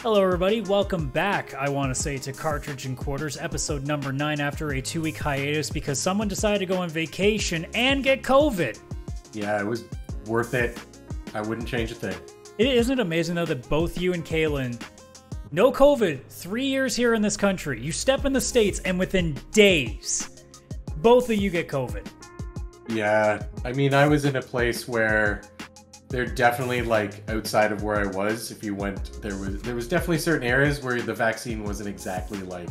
Hello everybody, welcome back, I want to say, to Cartridge Quarters, episode number 9 after a 2-week hiatus because someone decided to go on vacation and get COVID. Yeah, it was worth it. I wouldn't change a thing. Isn't it amazing, though, that both you and Kaylin, no COVID, 3 years here in this country, you step in the States and within days, both of you get COVID. Yeah, I mean, I was in a place where they're definitely, like, outside of where I was. If you went, there was definitely certain areas where the vaccine wasn't exactly, like,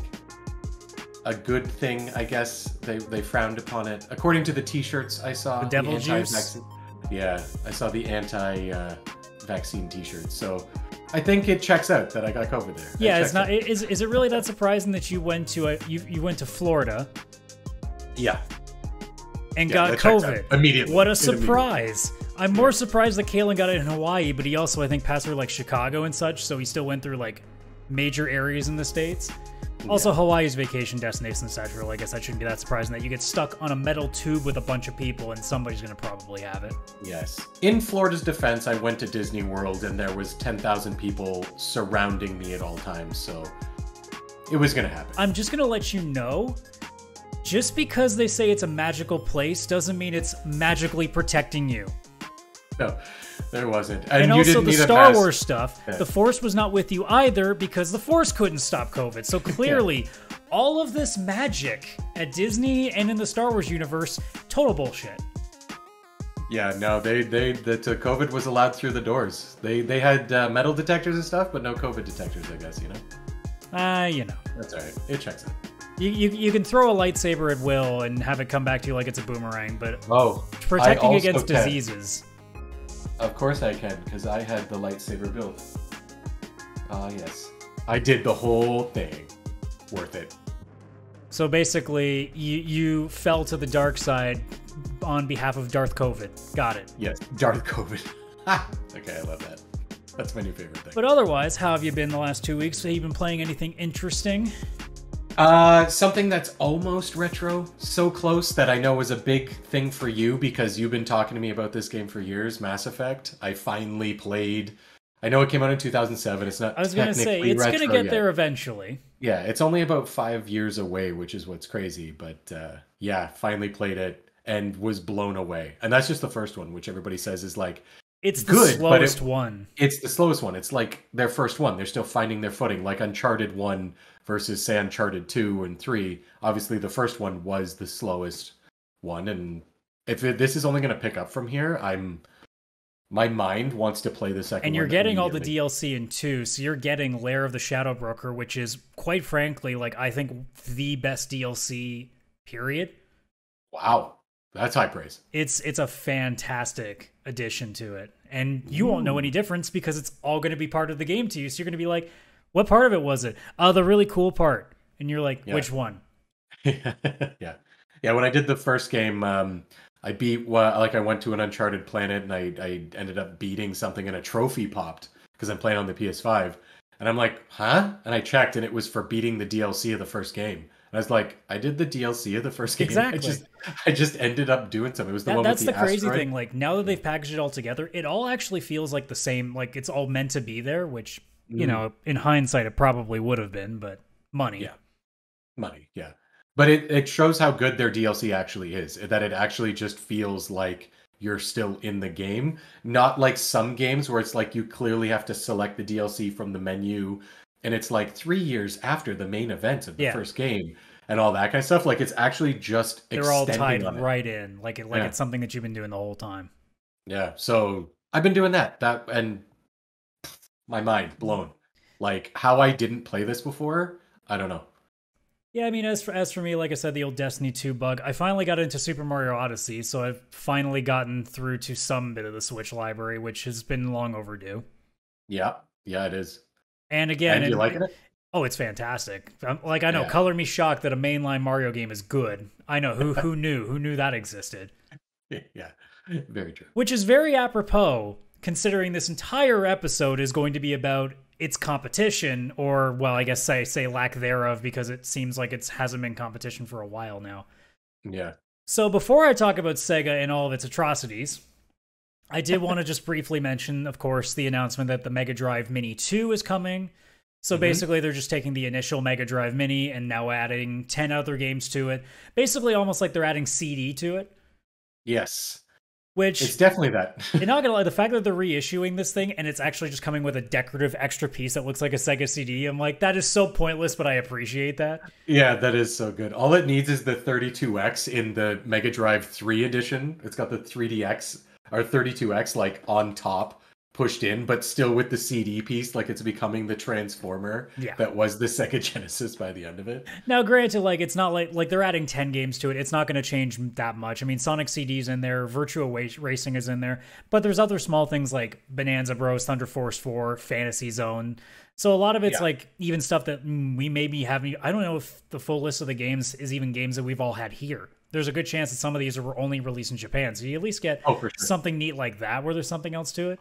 a good thing, I guess. They frowned upon it. According to the t-shirts I saw. The devil juice? Yeah, I saw the anti-vaccine t-shirts. So I think it checks out that I got COVID there. Yeah, it's not. Is it really that surprising that you went to you went to Florida? Yeah. And got COVID immediately. What a surprise! I'm more surprised that Kalen got it in Hawaii, but he also, I think, passed through like Chicago and such, so he still went through like major areas in the States. Also, Hawaii's vacation destination is natural. I guess that shouldn't be that surprising that you get stuck on a metal tube with a bunch of people and somebody's going to probably have it. Yes. In Florida's defense, I went to Disney World and there was 10,000 people surrounding me at all times, so it was going to happen. I'm just going to let you know, just because they say it's a magical place doesn't mean it's magically protecting you. No, there wasn't. And also the Star Wars stuff, the Force was not with you either because the Force couldn't stop COVID. So clearly, all of this magic at Disney and in the Star Wars universe, total bullshit. Yeah, no, the COVID was allowed through the doors. They had metal detectors and stuff, but no COVID detectors, I guess, you know? You know. That's all right. It checks out. You can throw a lightsaber at will and have it come back to you like it's a boomerang, but protecting against diseases. Of course I can, because I had the lightsaber build. Ah, yes. I did the whole thing. Worth it. So basically, you fell to the dark side on behalf of Darth COVID. Got it. Yes, Darth COVID. Okay, I love that. That's my new favorite thing. But otherwise, how have you been the last 2 weeks? Have you been playing anything interesting? Something that's almost retro, so close that I know is a big thing for you because you've been talking to me about this game for years, Mass Effect. I finally played. I know it came out in 2007. It's not. I was gonna say it's gonna get there eventually. Yeah, it's only about 5 years away, which is what's crazy. But yeah, finally played it and was blown away. And that's just the first one, which everybody says is like it's the slowest one. It's the slowest one. It's like their first one. They're still finding their footing, like Uncharted 1 versus, say, Uncharted 2 and 3. Obviously, the first one was the slowest one, and if this is only going to pick up from here, my mind wants to play the second one. And you're getting all the DLC in 2, so you're getting Lair of the Shadow Broker, which is, quite frankly, like, I think the best DLC, period. Wow. That's high praise. It's a fantastic addition to it. And you won't know any difference because it's all going to be part of the game to you. So you're going to be like, what part of it was it? The really cool part. And you're like, which one? Yeah. When I did the first game, I beat, I went to an Uncharted planet and I ended up beating something and a trophy popped because I'm playing on the PS5. And I'm like, huh? And I checked and it was for beating the DLC of the first game. And I was like, I did the DLC of the first game. Exactly. I just ended up doing something. It was the one that's with the crazy asteroid. Thing. Like, now that they've packaged it all together, it all actually feels like the same. Like, it's all meant to be there, which, you know, in hindsight, it probably would have been, but money. Yeah. Money, yeah. But it shows how good their DLC actually is. That it actually just feels like you're still in the game. Not like some games where it's like you clearly have to select the DLC from the menu. And it's like 3 years after the main event of the first game. And all that kind of stuff. Like, it's actually just they're all tied right in. Like it's something that you've been doing the whole time. Yeah, so I've been doing that. And my mind blown. Like, how I didn't play this before, I don't know. Yeah, I mean, as for me, like I said, the old Destiny 2 bug, I finally got into Super Mario Odyssey, so I've finally gotten through to some bit of the Switch library, which has been long overdue. Yeah, it is. And again... And you liking it? Oh, it's fantastic. Like, I know, color me shocked that a mainline Mario game is good. I know, who knew? Who knew that existed? Yeah, very true. Which is very apropos, considering this entire episode is going to be about its competition, or, well, I guess say lack thereof, because it seems like it hasn't been competition for a while now. Yeah. So before I talk about Sega and all of its atrocities, I did want to just briefly mention, of course, the announcement that the Mega Drive Mini 2 is coming. So basically, they're just taking the initial Mega Drive Mini and now adding 10 other games to it. Basically, almost like they're adding CD to it. Yes. Which, it's definitely that. you're not gonna lie, the fact that they're reissuing this thing and it's actually just coming with a decorative extra piece that looks like a Sega CD, I'm like, that is so pointless, but I appreciate that. Yeah, that is so good. All it needs is the 32X in the Mega Drive 3 edition. It's got the 3DX or 32X like on top, pushed in, but still with the CD piece, like it's becoming the transformer that was the Sega Genesis by the end of it. Now, granted, like it's not like they're adding 10 games to it. It's not going to change that much. I mean, Sonic CD's in there, Virtua Racing is in there, but there's other small things like Bonanza Bros, Thunder Force 4, Fantasy Zone. So a lot of it's like even stuff that we maybe haven't. I don't know if the full list of the games is even games that we've all had here. There's a good chance that some of these are only released in Japan. So you at least get something neat like that where there's something else to it.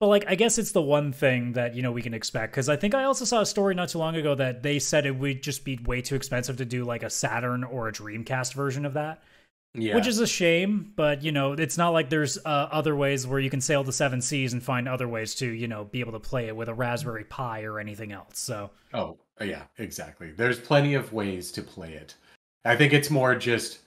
But, like, I guess it's the one thing that, you know, we can expect. Because I think I also saw a story not too long ago that they said it would just be way too expensive to do, like, a Saturn or a Dreamcast version of that. Yeah. Which is a shame. But, you know, it's not like there's other ways where you can sail the seven seas and find other ways to, you know, be able to play it with a Raspberry Pi or anything else. So. Oh, yeah, exactly. There's plenty of ways to play it. I think it's more just...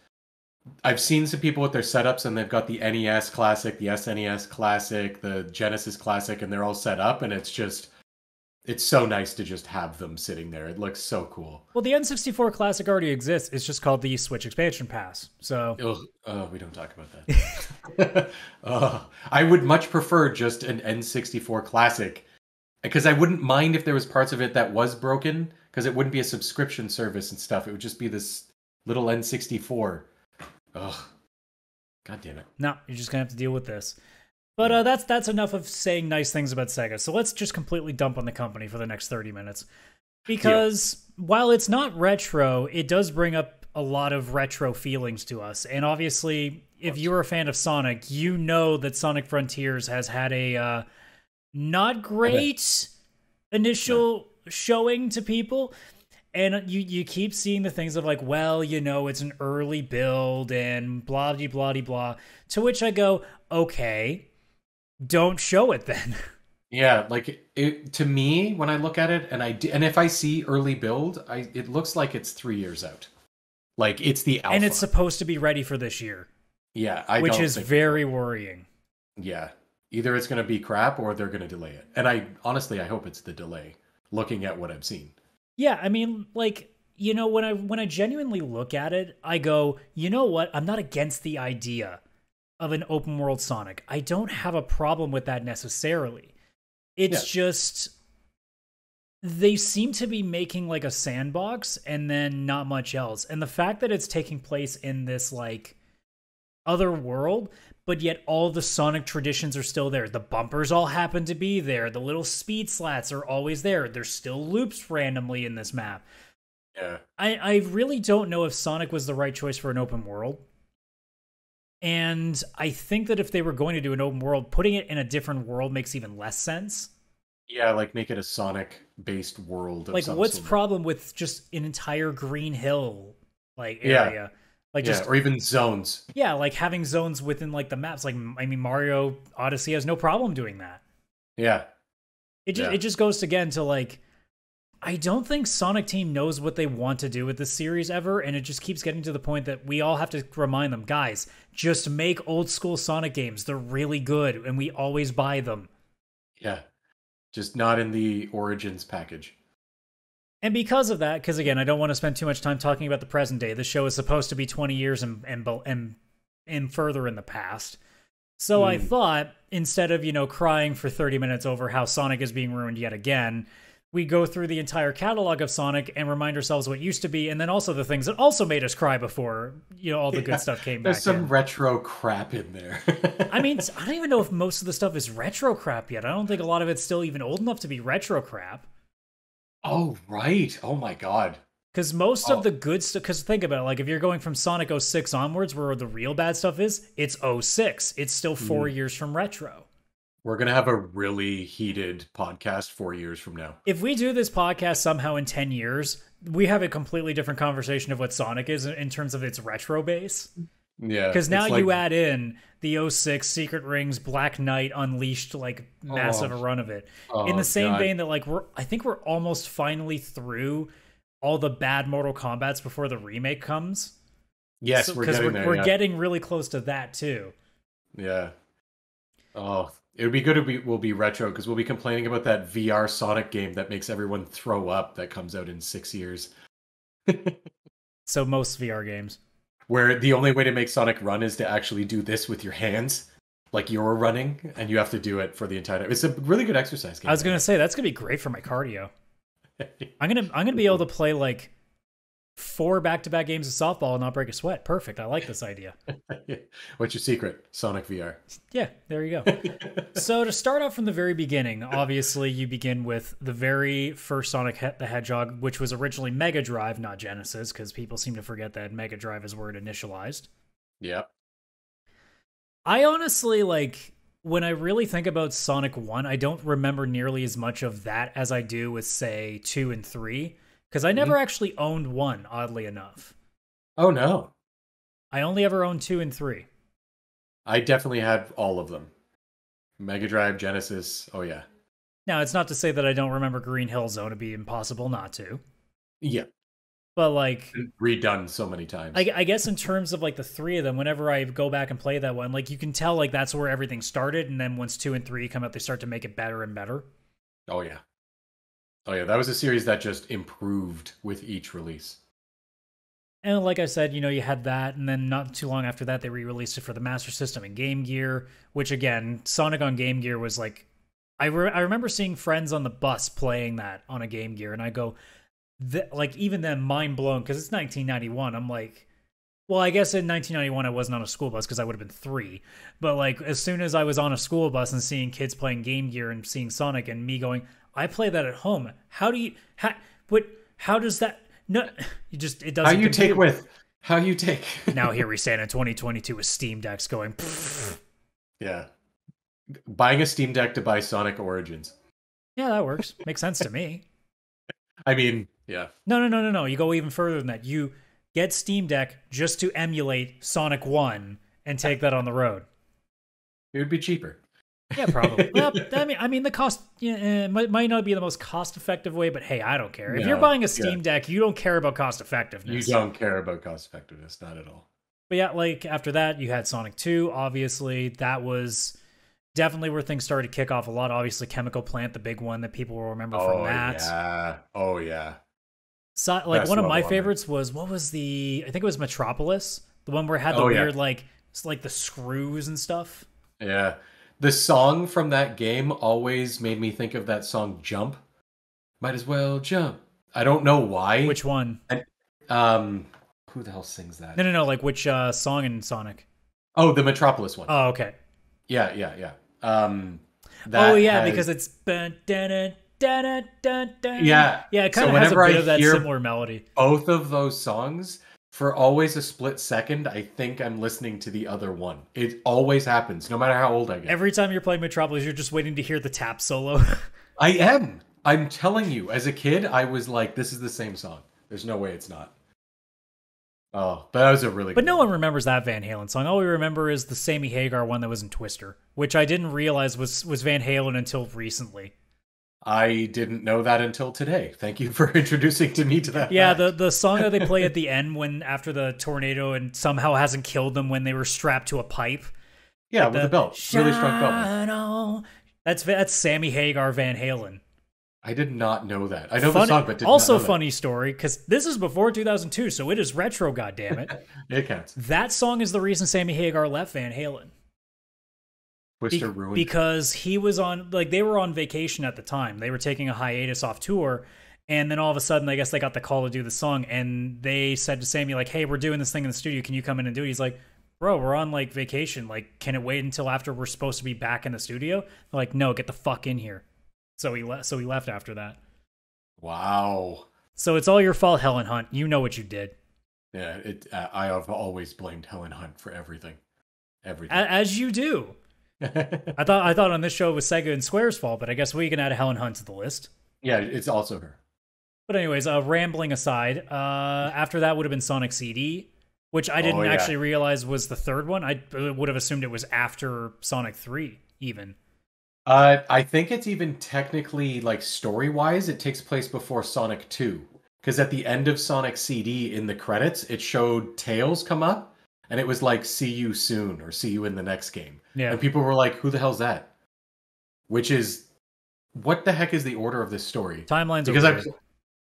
I've seen some people with their setups and they've got the NES Classic, the SNES Classic, the Genesis Classic, and they're all set up, and it's so nice to just have them sitting there. It looks so cool. Well, the N64 Classic already exists. It's just called the Switch Expansion Pass. So we don't talk about that. I would much prefer just an N64 Classic, because I wouldn't mind if there was parts of it that was broken, because it wouldn't be a subscription service and stuff. It would just be this little N64. Ugh. God damn it. No, you're just going to have to deal with this. But that's enough of saying nice things about Sega. So let's just completely dump on the company for the next 30 minutes. Because while it's not retro, it does bring up a lot of retro feelings to us. And obviously, if you're a fan of Sonic, you know that Sonic Frontiers has had a not great initial showing to people. And you keep seeing the things of like, well, you know, it's an early build and blah, blah, blah, blah. To which I go, okay, don't show it then. Yeah, like to me, when I look at it, and if I see early build, it looks like it's 3 years out. Like it's the alpha. And it's supposed to be ready for this year. Yeah, which is very worrying. Yeah, either it's going to be crap or they're going to delay it. And I hope it's the delay, looking at what I've seen. Yeah, I mean, like, you know, when I genuinely look at it, I go, you know what? I'm not against the idea of an open world Sonic. I don't have a problem with that necessarily. It's just they seem to be making like a sandbox and then not much else. And the fact that it's taking place in this like other world, but yet all the Sonic traditions are still there. The bumpers all happen to be there. The little speed slats are always there. There's still loops randomly in this map. Yeah. I really don't know if Sonic was the right choice for an open world. And I think that if they were going to do an open world, putting it in a different world makes even less sense. Yeah, like make it a Sonic-based world. Like, what's the problem with just an entire Green Hill like area? Like just or even zones. Yeah, like having zones within like the maps. Like, I mean, Mario Odyssey has no problem doing that. Yeah. It just goes again to like, I don't think Sonic Team knows what they want to do with this series ever, and it just keeps getting to the point that we all have to remind them, guys, just make old school Sonic games. They're really good, and we always buy them. Yeah. Just not in the Origins package. And because of that, because again, I don't want to spend too much time talking about the present day. The show is supposed to be 20 years and further in the past. So I thought, instead of, you know, crying for 30 minutes over how Sonic is being ruined yet again, we go through the entire catalog of Sonic and remind ourselves what used to be, and then also the things that also made us cry before, you know, all the good stuff came back. There's some retro crap in there. I mean, I don't even know if most of the stuff is retro crap yet. I don't think a lot of it's still even old enough to be retro crap. Oh, right. Oh, my God. Because most of the good stuff, because think about it, like if you're going from Sonic 06 onwards, where the real bad stuff is, it's 06. It's still 4 years from retro. We're going to have a really heated podcast 4 years from now. If we do this podcast somehow in 10 years, we have a completely different conversation of what Sonic is in terms of its retro base. Yeah, Because now it's like, you add in the '06 Secret Rings Black Knight Unleashed, like massive oh, a run of it. In the oh same god. vein that like I think we're almost finally through all the bad Mortal Kombats before the remake comes. So Yes, we're because getting we're there. we're Yeah, getting really close to that too. yeah. Oh, it would be good if we'll be retro because we'll be complaining about that VR Sonic game that makes everyone throw up that comes out in 6 years. So most VR games. Where the only way to make Sonic run is to actually do this with your hands, like you're running, and you have to do it for the entire time. It's a really good exercise game. I was gonna say that's gonna be great for my cardio. I'm gonna be able to play like 4 back-to-back games of softball and not break a sweat. Perfect. I like this idea. What's your secret? Sonic VR. Yeah, there you go. So to start off from the very beginning, obviously you begin with the very first Sonic the Hedgehog, which was originally Mega Drive, not Genesis, because people seem to forget that Mega Drive is where it initialized. Yep. I honestly, like, when I really think about Sonic 1, I don't remember nearly as much of that as I do with, say, 2 and 3, because I never actually owned 1, oddly enough. Oh no. I only ever owned 2 and 3. I definitely had all of them. Mega Drive, Genesis. Oh yeah. Now, it's not to say that I don't remember Green Hill Zone. It'd be impossible not to. Yeah. But, like, Redone so many times. I guess in terms of, like, the 3 of them, whenever I go back and play that one, like, you can tell, like, that's where everything started, and then once 2 and 3 come out, they start to make it better and better. Oh yeah. Oh yeah, that was a series that just improved with each release. And like I said, you know, you had that, and then not too long after that, they re-released it for the Master System and Game Gear, which, again, Sonic on Game Gear was, like, I remember seeing friends on the bus playing that on a Game Gear, and I go, like, even then, mind blown, because it's 1991. I'm like, well, I guess in 1991 I wasn't on a school bus because I would have been 3. But, like, as soon as I was on a school bus and seeing kids playing Game Gear and seeing Sonic and me going, I play that at home. How does that, no, it doesn't. How you take. Now here we stand in 2022 with Steam Decks going, Yeah. Buying a Steam Deck to buy Sonic Origins. yeah, that works. Makes sense to me. I mean, yeah. No. You go even further than that. You get Steam Deck just to emulate Sonic 1 and take that on the road. It would be cheaper. Yeah, probably. Well, I mean, the cost might not be the most cost-effective way, but hey, I don't care. If you're buying a Steam Deck, you don't care about cost-effectiveness. You don't care about cost-effectiveness, not at all. But yeah, like, after that, you had Sonic 2, obviously. That was definitely where things started to kick off a lot. Obviously, Chemical Plant, the big one that people will remember from that. Yeah. Oh, yeah. So, like, Best one of my level favorites was, I think it was Metropolis, the one where it had the weird, like, it's like the screws and stuff. Yeah. The song from that game always made me think of that song Jump. Might as well jump. I don't know why. Which one? Who the hell sings that? No, like, which song in Sonic? Oh, the Metropolis one. Oh, okay. Yeah. Because it's yeah, it kind of has a bit of that similar melody. Both of those songs, for always a split second, I think I'm listening to the other one. It always happens, no matter how old I get. Every time you're playing Metropolis, you're just waiting to hear the tap solo. I am. I'm telling you, as a kid, I was like, this is the same song. There's no way it's not. Oh, that was a really But good no one remembers that Van Halen song. All we remember is the Sammy Hagar one that was in Twister, which I didn't realize was Van Halen until recently. I didn't know that until today. Thank you for introducing me to that. Yeah, the song that they play at the end when after the tornado and somehow hasn't killed them when they were strapped to a pipe. Yeah, like with the belt. Really strong belt. That's Sammy Hagar Van Halen. I did not know that. I know the song, but did also not know funny story, because this is before 2002, so it is retro, goddammit. It counts. That song is the reason Sammy Hagar left Van Halen. Twister ruined. Because he was on, like, they were on vacation at the time. They were taking a hiatus off tour, and then all of a sudden, I guess they got the call to do the song, and they said to Sammy, like, hey, we're doing this thing in the studio. Can you come in and do it? He's like, bro, we're on, like, vacation. Like, can it wait until after we're supposed to be back in the studio? They're like, no, get the fuck in here. So he left after that. Wow. So it's all your fault, Helen Hunt. You know what you did. Yeah, I have always blamed Helen Hunt for everything. Everything. As you do. I thought on this show it was Sega and Square's fault, but I guess we can add Helen Hunt to the list. Yeah, it's also her. But anyways, rambling aside, after that would have been Sonic CD. which I Oh didn't yeah. actually realize was the third one. I would have assumed it was after Sonic 3 even. I think it's even technically like story-wise, it takes place before Sonic 2. Because at the end of Sonic CD in the credits, it showed Tails come up, and it was like "See you soon" or "See you in the next game," Yeah. and people were like, "Who the hell's that?" Which is what the heck is the order of this story? Timelines are Because I weird.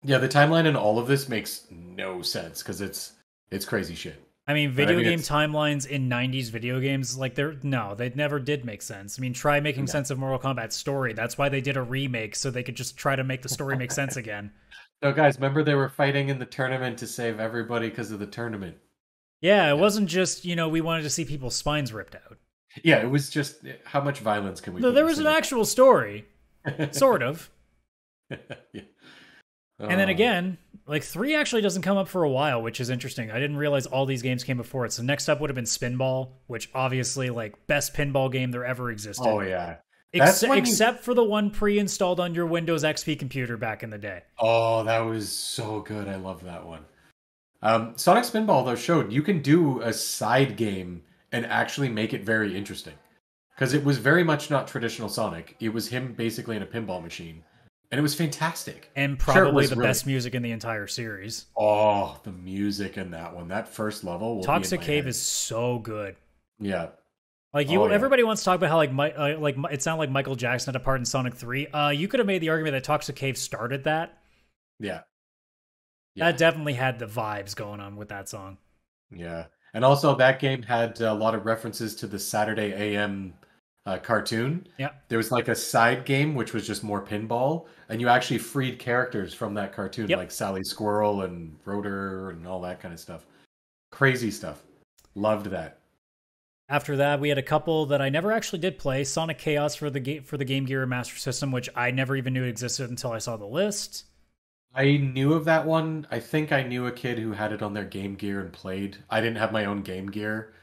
yeah, the timeline in all of this makes no sense because it's crazy shit. I mean, And I video mean game it's timelines in 90s video games, like they never did make sense. I mean, try making no. sense of Mortal Kombat's story. That's why they did a remake, so they could just try to make the story make sense again. No, guys, remember they were fighting in the tournament to save everybody because of the tournament. Yeah, it Yeah. wasn't just, we wanted to see people's spines ripped out. Yeah, it was just how much violence can we No, put there in a was an single actual story, sort of. yeah. And then Oh, again, like 3 actually doesn't come up for a while, which is interesting. I didn't realize all these games came before it. So next up would have been Spinball, which obviously like best pinball game there ever existed. oh yeah. That's when Except for the one pre-installed on your Windows XP computer back in the day. oh, that was so good. I love that one. Sonic Spinball though showed you can do a side game and actually make it very interesting. Because it was very much not traditional Sonic. It was him basically in a pinball machine. And it was fantastic. And Sure, it probably was the really best music in the entire series. oh, the music in that one. That first level will be in Toxic my Cave head. is so good. Yeah. Like Oh yeah. everybody wants to talk about how it sounded like Michael Jackson had a part in Sonic 3. You could have made the argument that Toxic Cave started that. Yeah. That definitely had the vibes going on with that song. Yeah. And also that game had a lot of references to the Saturday AM cartoon. Yeah. There was like a side game which was just more pinball, and you actually freed characters from that cartoon, Yep. like Sally Squirrel and Rotor and all that kind of stuff. Crazy stuff. Loved that. After that, we had a couple that I never actually did play. Sonic Chaos for the Game Gear Master System, which I never even knew existed until I saw the list. I knew of that one. I think I knew a kid who had it on their Game Gear and played. I didn't have my own Game Gear,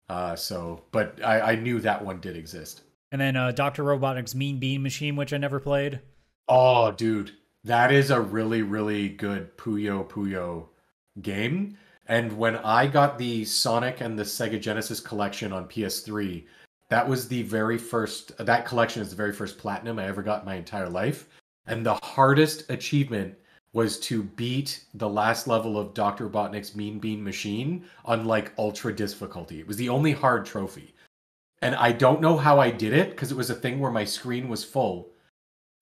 but I knew that one did exist. And then Dr. Robotnik's Mean Bean Machine, which I never played. Oh, dude, that is a really, really good Puyo Puyo game. And when I got the Sonic and the Sega Genesis collection on PS3, that was the very first, that collection is the very first platinum I ever got in my entire life. And the hardest achievement was to beat the last level of Dr. Robotnik's Mean Bean Machine on like ultra difficulty. It was the only hard trophy. And I don't know how I did it because it was a thing where my screen was full.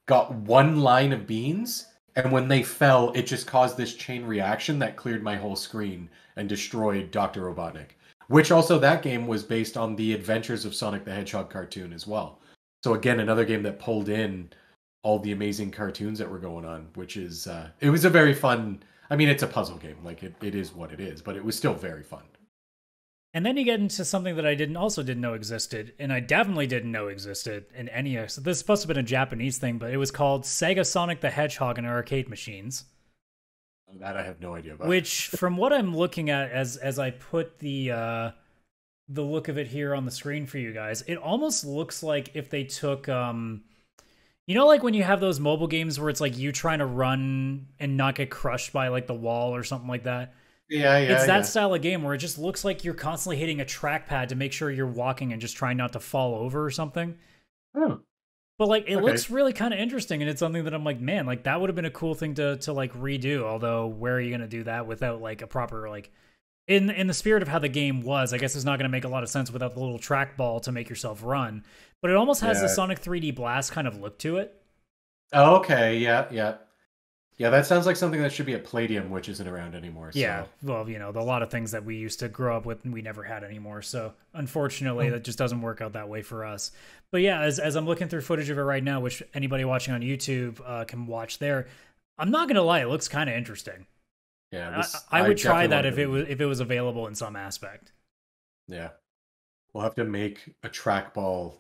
Got one line of beans, and when they fell, it just caused this chain reaction that cleared my whole screen and destroyed Dr. Robotnik. Which also, that game was based on the Adventures of Sonic the Hedgehog cartoon as well. So again, another game that pulled in all the amazing cartoons that were going on, which is, it was a very fun, I mean, it's a puzzle game, like it is what it is, but it was still very fun. And then you get into something that I didn't know existed, and I definitely didn't know existed in NES. This must have been a Japanese thing, but it was called Sega Sonic the Hedgehog in arcade machines. That I have no idea about. Which, from what I'm looking at, as I put the look of it here on the screen for you guys, it almost looks like if they took like when you have those mobile games where it's like you trying to run and not get crushed by like the wall or something like that. Yeah, It's that style of game where it just looks like you're constantly hitting a trackpad to make sure you're walking and just trying not to fall over or something. Oh. But like it Okay. looks really kind of interesting, and it's something that I'm like, man, like that would have been a cool thing to like redo. Although, where are you gonna do that without like a proper like in the spirit of how the game was? I guess it's not gonna make a lot of sense without the little trackball to make yourself run. But it almost has the Sonic 3D Blast kind of look to it. Oh, okay, yeah. Yeah, that sounds like something that should be at Palladium, which isn't around anymore. So. Yeah, well, a lot of things that we used to grow up with and we never had anymore. So unfortunately, that just doesn't work out that way for us. But yeah, as I'm looking through footage of it right now, which anybody watching on YouTube can watch there, I'm not gonna lie, it looks kind of interesting. Yeah, I would try that if definitely it was available in some aspect. Yeah, we'll have to make a trackball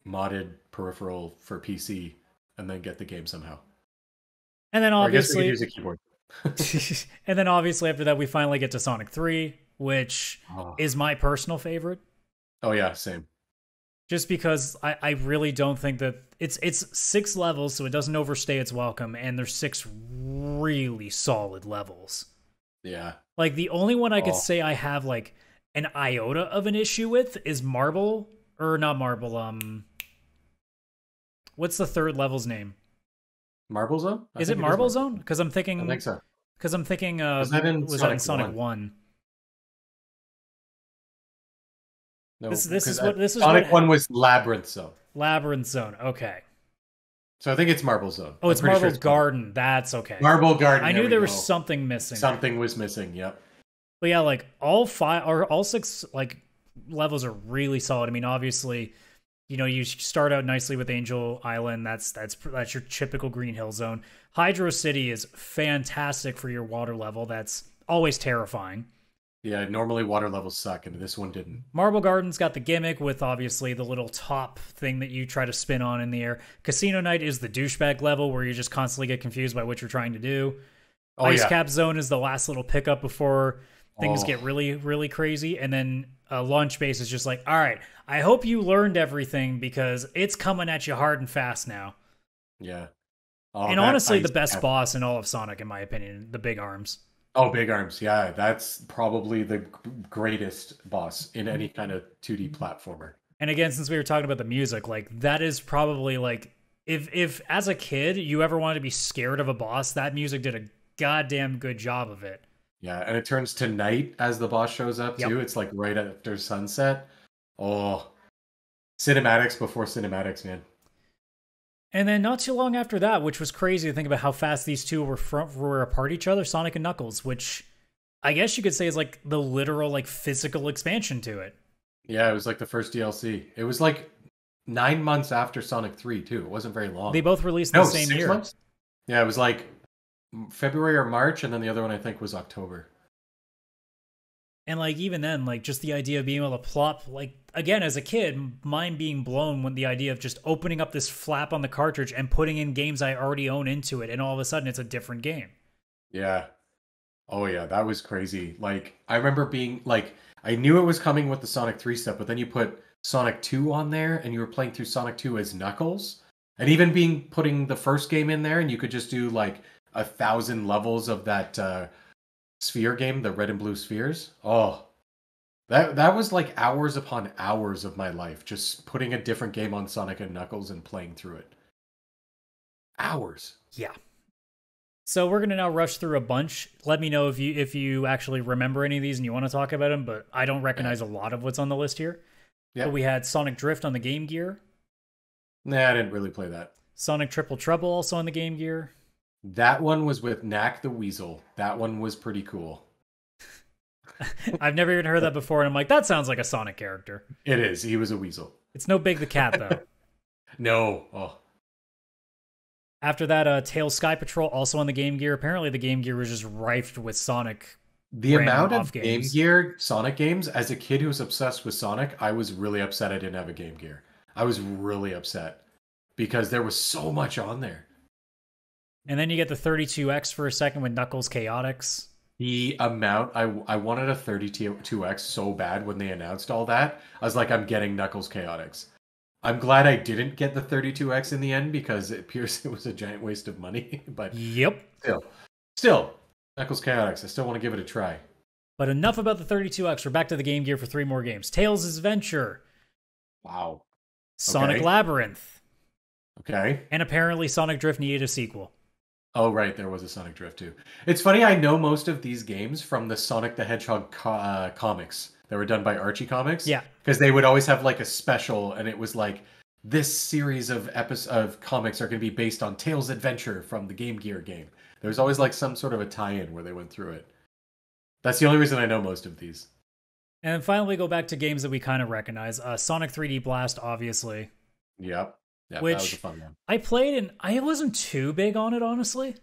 modded peripheral for PC and then get the game somehow. And then Or I guess we obviously, could use a keyboard. and then obviously after that, we finally get to Sonic 3, which Oh. is my personal favorite. Oh yeah, same. Just because I really don't think that it's 6 levels, so it doesn't overstay its welcome, and there's 6 really solid levels. Yeah. Like the only one I could Oh, say I have like an iota of an issue with is Marble or not Marble. What's the third level's name? Marble Zone? I Is it think it is Marble Marble Zone? Zone. I think so. Because I'm thinking Was that in was that in Sonic Sonic 1? 1? No, This because is what this is what Sonic 1 was Labyrinth Zone. Labyrinth Zone. Okay. So I think it's Marble Zone. Oh, I'm it's pretty sure Marble it's Marble. Garden. That's okay. Marble Garden, I there knew we there was go. something missing there. Something was missing, yep. But yeah, like all five or all six like levels are really solid. I mean, obviously, you know, you start out nicely with Angel Island. That's your typical Green Hill Zone. Hydro City is fantastic for your water level. That's always terrifying. Yeah, normally water levels suck, and this one didn't. Marble Garden's got the gimmick with obviously the little top thing that you try to spin on in the air. Casino Night is the douchebag level where you just constantly get confused by what you're trying to do. Oh, Ice yeah. Cap Zone is the last little pickup before things Oh. get really, really crazy. And then Launch Base is just like, all right, I hope you learned everything because it's coming at you hard and fast now. Yeah. Oh, And that honestly, the Ice best Cap- boss in all of Sonic, in my opinion, the Big Arms. Oh, Big Arms. Yeah, that's probably the greatest boss in any kind of 2D platformer. And again, since we were talking about the music, like that is probably like if as a kid you ever wanted to be scared of a boss, that music did a goddamn good job of it. Yeah, and it turns to night as the boss shows up Yep. too. It's like right after sunset. Oh, cinematics before cinematics, man. And then not too long after that, which was crazy to think about how fast these two were apart each other, Sonic and Knuckles, which I guess you could say is like the literal like physical expansion to it. Yeah, it was like the first DLC. It was like 9 months after Sonic 3 too. It wasn't very long. They both released in No, the same 6 year. months? Yeah, it was like February or March, and then the other one I think was October. And like even then, like just the idea of being able to plop, like again as a kid, mind being blown when the idea of just opening up this flap on the cartridge and putting in games I already own into it, and all of a sudden it's a different game. Yeah. Oh yeah, that was crazy. Like I remember being like I knew it was coming with the Sonic 3 stuff, but then you put Sonic 2 on there and you were playing through Sonic 2 as Knuckles. And even putting the first game in there and you could just do like 1,000 levels of that sphere game, the red and blue spheres. Oh, that was like hours upon hours of my life just putting a different game on Sonic and Knuckles and playing through it. Hours. Yeah. So we're gonna now rush through a bunch. Let me know if you actually remember any of these and you want to talk about them. But I don't recognize a lot of what's on the list here. Yeah. So we had Sonic Drift on the Game Gear, Nah, I didn't really play that. Sonic Triple Trouble also on the Game Gear. That one was with Knack the Weasel. That one was pretty cool. I've never even heard that before, and I'm like, that sounds like a Sonic character. It is. He was a weasel. It's no Big the Cat though. No. Oh. After that, Tails Sky Patrol also on the Game Gear. Apparently, the Game Gear was just rife with Sonic. The Random amount off of Game games. Gear Sonic games, as a kid who was obsessed with Sonic, I was really upset I didn't have a Game Gear. I was really upset because there was so much on there. And then you get the 32X for a second with Knuckles Chaotix. The amount I wanted a 32X so bad when they announced all that. I was like, I'm getting Knuckles Chaotix. I'm glad I didn't get the 32X in the end because it appears it was a giant waste of money. But Yep. still, Knuckles Chaotix. I still want to give it a try. But enough about the 32X. We're back to the Game Gear for 3 more games. Tails' Adventure, Wow. Sonic Okay. Labyrinth, Okay. and apparently Sonic Drift needed a sequel. Oh, right. There was a Sonic Drift too. It's funny. I know most of these games from the Sonic the Hedgehog comics that were done by Archie Comics. Yeah. Because they would always have like a special, and it was like this series of comics are going to be based on Tails' Adventure from the Game Gear game. There was always like some sort of a tie-in where they went through it. That's the only reason I know most of these. And then finally, we go back to games that we kind of recognize. Sonic 3D Blast, obviously. Yep. Yeah, that Which was a fun one. I played, and I wasn't too big on it, honestly.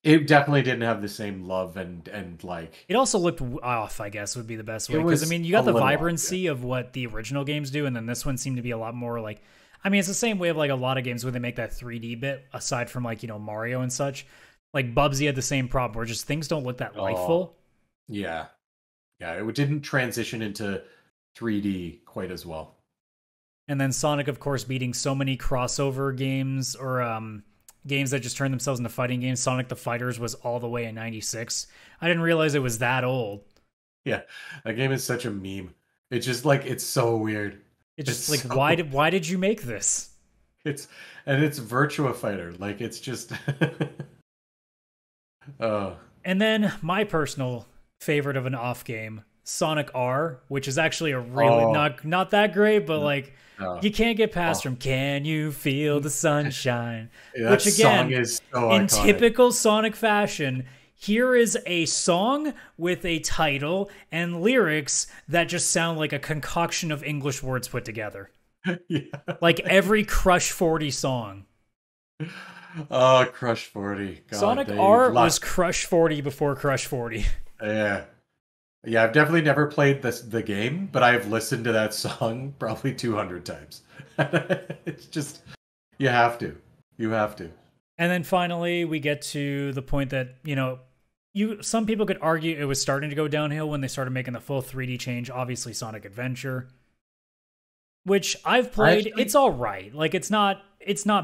It definitely didn't have the same love and like. It also looked off, I guess, would be the best way. It Because, was I mean, you got a the little off, vibrancy of what the original games do, and then this one seemed to be a lot more like... I mean, it's the same way of like a lot of games where they make that 3D bit, aside from like, you know, Mario and such. Like Bubsy had the same problem, where just things don't look that lifeful. Yeah. Yeah, it didn't transition into 3D quite as well. And then Sonic, of course, beating so many crossover games or games that just turned themselves into fighting games. Sonic the Fighters was all the way in 96. I didn't realize it was that old. Yeah, that game is such a meme. It's just like it's so weird. It's just like why did you make this? It's Virtua Fighter. Like it's just And then my personal favorite of an off game, Sonic R, which is actually a really not that great, but like you can't get past from "Can You Feel the Sunshine," which again song is so in iconic. typical Sonic fashion. Here is a song with a title and lyrics that just sound like a concoction of English words put together. Yeah. Like every Crush 40 song. Oh, Crush 40. God, Sonic R was Crush 40 before Crush 40. Yeah. Yeah, I've definitely never played the game, but I've listened to that song probably 200 times. It's just, you have to. You have to. And then finally, we get to the point that, some people could argue it was starting to go downhill when they started making the full 3D change. Obviously, Sonic Adventure, which I've played. It's all right. Like it's not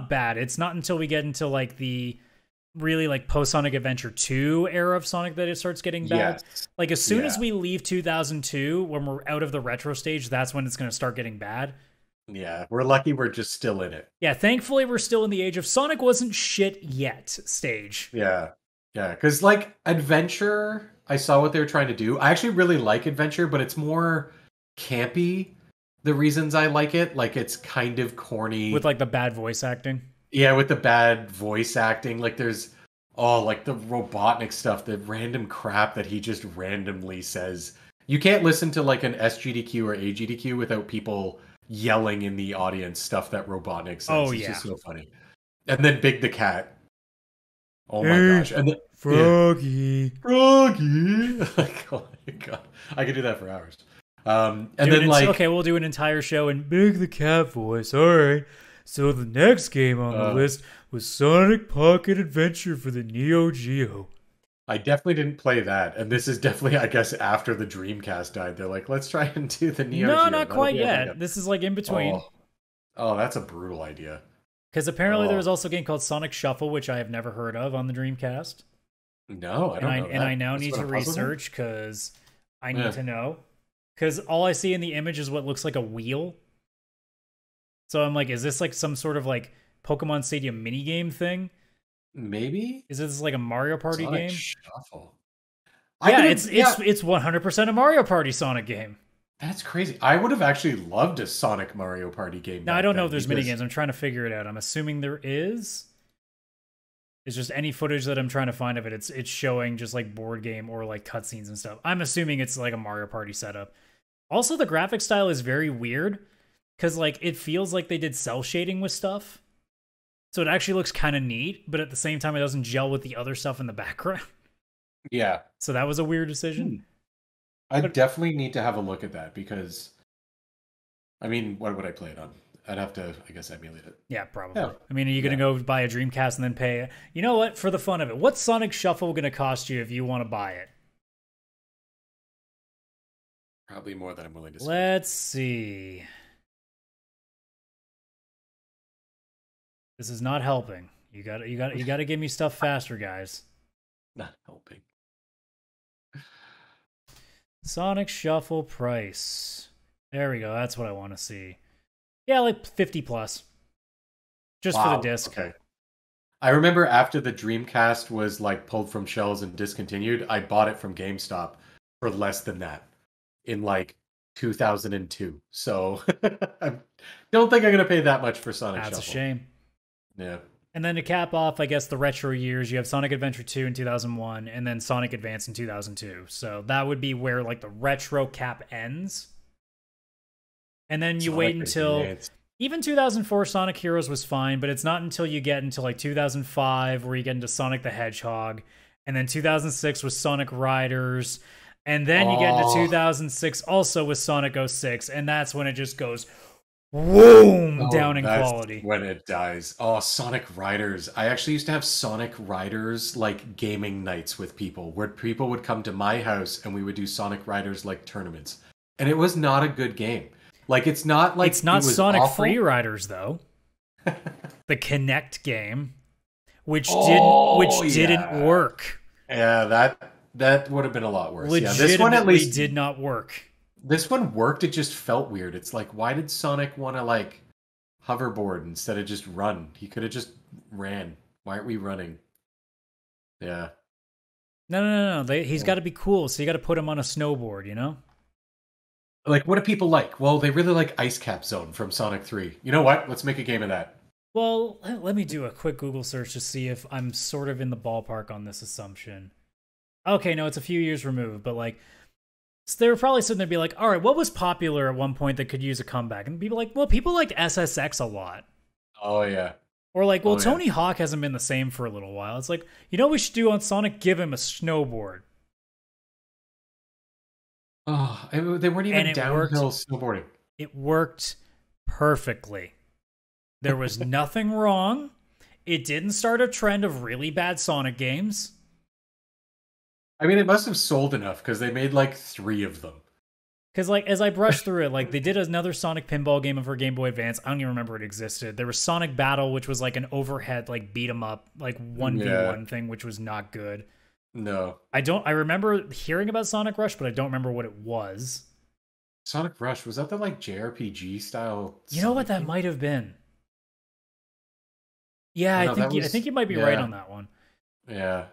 bad. It's not until we get into like the really like post Sonic Adventure 2 era of Sonic that it starts getting bad. Yes. Like as soon as we leave 2002, when we're out of the retro stage, that's when it's going to start getting bad. Yeah, we're lucky we're just still in it. Yeah, thankfully we're still in the age of Sonic wasn't shit yet stage. Yeah. Yeah, because like Adventure, I saw what they were trying to do. I actually really like Adventure, but it's more campy. The reasons I like it, like it's kind of corny. With like the bad voice acting. Yeah, with the bad voice acting. Like there's, like the Robotnik stuff, the random crap that he just randomly says. You can't listen to like an SGDQ or AGDQ without people yelling in the audience stuff that Robotnik says. Oh, it's yeah. just so funny. And then Big the Cat. Oh my gosh. And then, Froggy. Froggy. Like, oh my god. I could do that for hours. And then like okay, we'll do an entire show in Big the Cat voice. All right. So the next game on the list was Sonic Pocket Adventure for the Neo Geo. I definitely didn't play that, and this is definitely, I guess, after the Dreamcast died. They're like, let's try and do the Neo Geo. No, not quite yet. This is like in between. Oh, that's a brutal idea. Because apparently there was also a game called Sonic Shuffle, which I have never heard of on the Dreamcast. No, I don't know. And I now need to research because I need to know. Because all I see in the image is what looks like a wheel. So I'm like, is this like some sort of like Pokemon Stadium minigame thing? Maybe? Is this like a Mario Party Sonic game? Shuffle. It's 100% a Mario Party Sonic game. That's crazy. I would have actually loved a Sonic Mario Party game. Now, I don't know if there's minigames. I'm trying to figure it out. I'm assuming there is. It's just any footage that I'm trying to find of it. It's showing just like board game or like cutscenes and stuff. I'm assuming it's like a Mario Party setup. Also, the graphic style is very weird because like it feels like they did cell shading with stuff. So it actually looks kind of neat, but at the same time, it doesn't gel with the other stuff in the background. Yeah. So that was a weird decision. I definitely need to have a look at that because, I mean, what would I play it on? I'd have to, I guess, emulate it. Yeah, probably. Yeah. I mean, are you going to go buy a Dreamcast and then pay? You know what? For the fun of it, what's Sonic Shuffle going to cost you if you want to buy it? Probably more than I'm willing to spend. Let's see. This is not helping. You got to give me stuff faster, guys. Not helping. Sonic Shuffle price. There we go. That's what I want to see. Yeah, like 50 plus. Just for the disc. Okay. I remember after the Dreamcast was like pulled from shelves and discontinued, I bought it from GameStop for less than that in like 2002. So I don't think I'm going to pay that much for Sonic Shuffle. That's a shame. Yeah. And then to cap off, I guess, the retro years, you have Sonic Adventure 2 in 2001 and then Sonic Advance in 2002. So that would be where like the retro cap ends. And then you wait until even 2004 Sonic Heroes was fine, but it's not until you get into like 2005 where you get into Sonic the Hedgehog, and then 2006 was Sonic Riders, and then you get into 2006 also with Sonic 06, and that's when it just goes boom down in quality. When it dies. Oh, Sonic Riders. I actually used to have Sonic Riders like gaming nights with people where people would come to my house and we would do Sonic Riders like tournaments. And it was not a good game. Like it's not like it's not it was Sonic awful. Free Riders though. The Kinect game, Oh which didn't yeah, work. yeah. That would have been a lot worse. Yeah, this one at Legitimately least. did not work. This one worked. It just felt weird. It's like, why did Sonic want to like hoverboard instead of just run? He could have just ran. Why aren't we running? Yeah. No. He's got to be cool, so you got to put him on a snowboard, you know? Like, what do people like? Well, they really like Ice Cap Zone from Sonic 3. You know what? Let's make a game of that. Well, let me do a quick Google search to see if I'm sort of in the ballpark on this assumption. Okay, no, it's a few years removed, but like, so they were probably sitting there be like, all right, what was popular at one point that could use a comeback? And people like, well, people liked SSX a lot. Oh yeah. Or like, well, Oh yeah. Tony Hawk hasn't been the same for a little while. It's like, you know what we should do on Sonic? Give him a snowboard. Oh, they weren't And even downhill snowboarding. it worked perfectly. There was nothing wrong. It didn't start a trend of really bad Sonic games. I mean, it must have sold enough because they made like 3 of them. Because, like, as I brushed through it, like, they did another Sonic pinball game for Game Boy Advance. I don't even remember it existed. There was Sonic Battle, which was like an overhead, like, beat 'em up, like 1v1 thing, which was not good. No. I remember hearing about Sonic Rush, but I don't remember what it was. Sonic Rush, was that the like JRPG style? You know what that game? might have been? Yeah, Oh, no, I think you might be right on that one. Yeah.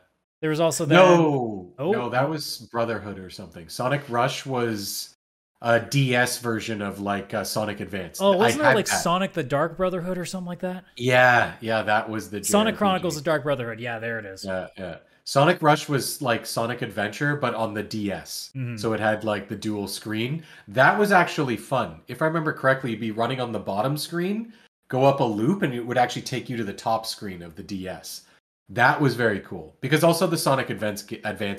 There was also that. No, that was Brotherhood or something. Sonic Rush was a DS version of like Sonic Advance. Oh, wasn't there like that. Sonic the Dark Brotherhood or something like that? Yeah, that was the Sonic JRPG. Chronicles of Dark Brotherhood. Yeah, there it is. Yeah. Sonic Rush was like Sonic Adventure, but on the DS. Mm-hmm. So it had like the dual screen. That was actually fun. If I remember correctly, you'd be running on the bottom screen, go up a loop, and it would actually take you to the top screen of the DS. That was very cool. Because also the Sonic Advance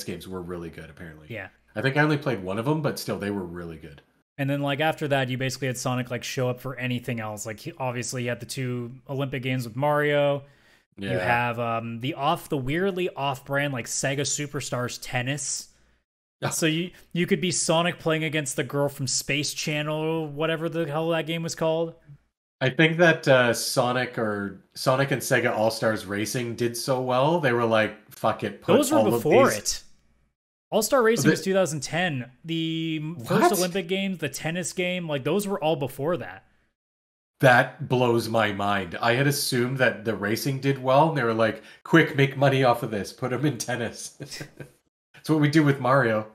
games were really good, apparently. Yeah. I think I only played one of them, but still, they were really good. And then, like, after that, you basically had Sonic, like, show up for anything else. Like, obviously, you had the 2 Olympic Games with Mario. Yeah. You have the weirdly off-brand, like, Sega Superstars Tennis. So you could be Sonic playing against the girl from Space Channel, whatever the hell that game was called. I think that Sonic and Sega All-Stars Racing did so well. They were like, fuck it. Those were before it. All-Star Racing was 2010. The first Olympic Games, the tennis game, like those were all before that. That blows my mind. I had assumed that the racing did well, and they were like, quick, make money off of this. Put them in tennis. That's what we do with Mario.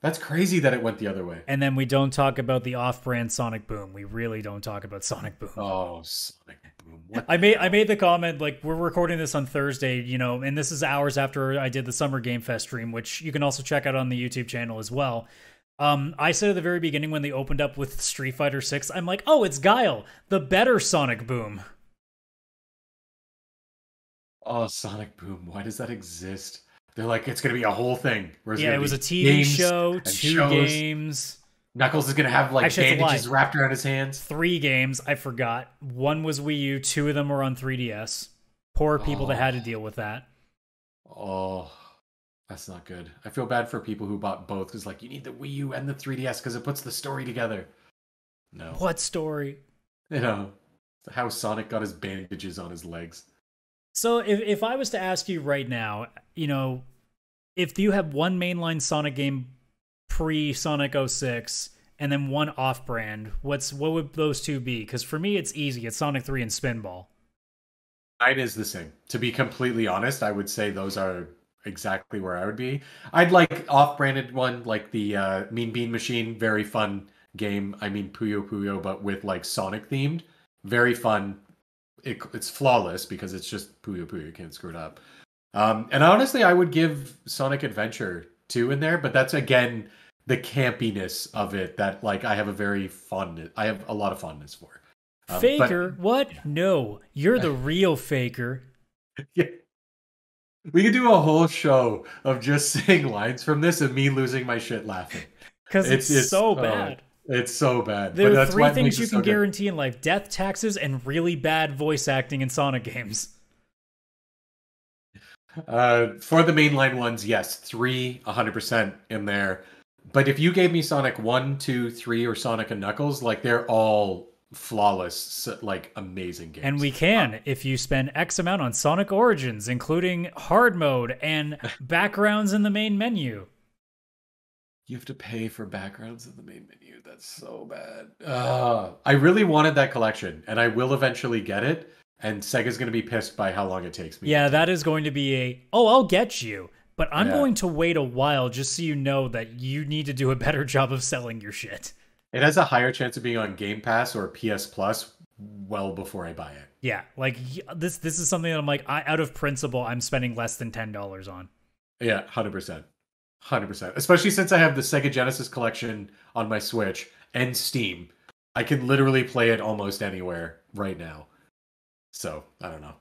That's crazy that it went the other way. And then we don't talk about the off-brand Sonic Boom. We really don't talk about Sonic Boom. Oh, Sonic Boom. I made the comment, like, we're recording this on Thursday, you know, and this is hours after I did the Summer Game Fest stream, which you can also check out on the YouTube channel as well. I said at the very beginning when they opened up with Street Fighter 6, I'm like, oh, it's Guile, the better Sonic Boom. Oh, Sonic Boom. Why does that exist? They're like, it's going to be a whole thing. Yeah, it was a TV show, 2 games. Knuckles is going to have like bandages wrapped around his hands. 3 games, I forgot. 1 was Wii U, 2 of them were on 3DS. Poor people that had to deal with that. Oh, that's not good. I feel bad for people who bought both because like, you need the Wii U and the 3DS because it puts the story together. No. What story? You know, how Sonic got his bandages on his legs. So if I was to ask you right now, you know, if you have one mainline Sonic game pre-Sonic 06 and then one off-brand, what would those 2 be? Because for me, it's easy. It's Sonic 3 and Spinball. Mine is the same. To be completely honest, I would say those are exactly where I would be. I'd like off-branded one, like the Mean Bean Machine. Very fun game. I mean, Puyo Puyo, but with like Sonic themed. Very fun. It's flawless because it's just Puyo Puyo. You can't screw it up. And honestly, I would give Sonic Adventure 2 in there, but that's again the campiness of it that like I have a lot of fondness for. Faker? What? No, you're the real Faker. Yeah. We could do a whole show of just saying lines from this and me losing my shit laughing. Because it's so bad. It's so bad. There are 3 things you can guarantee in life: death, taxes, and really bad voice acting in Sonic games. For the mainline ones, yes, 3, 100% in there. But if you gave me Sonic 1, 2, 3, or Sonic and Knuckles, like they're all flawless, like amazing games. And we can if you spend X amount on Sonic Origins, including hard mode and backgrounds in the main menu. You have to pay for backgrounds in the main menu. That's so bad. I really wanted that collection, and I will eventually get it. And Sega's going to be pissed by how long it takes me. Yeah, that is going to be I'll get you. But I'm going to wait a while just so you know that you need to do a better job of selling your shit. It has a higher chance of being on Game Pass or PS Plus well before I buy it. Yeah, like this is something that I'm like, out of principle, I'm spending less than $10 on. Yeah, 100%. 100%. Especially since I have the Sega Genesis collection on my Switch and Steam. I can literally play it almost anywhere right now. So, I don't know.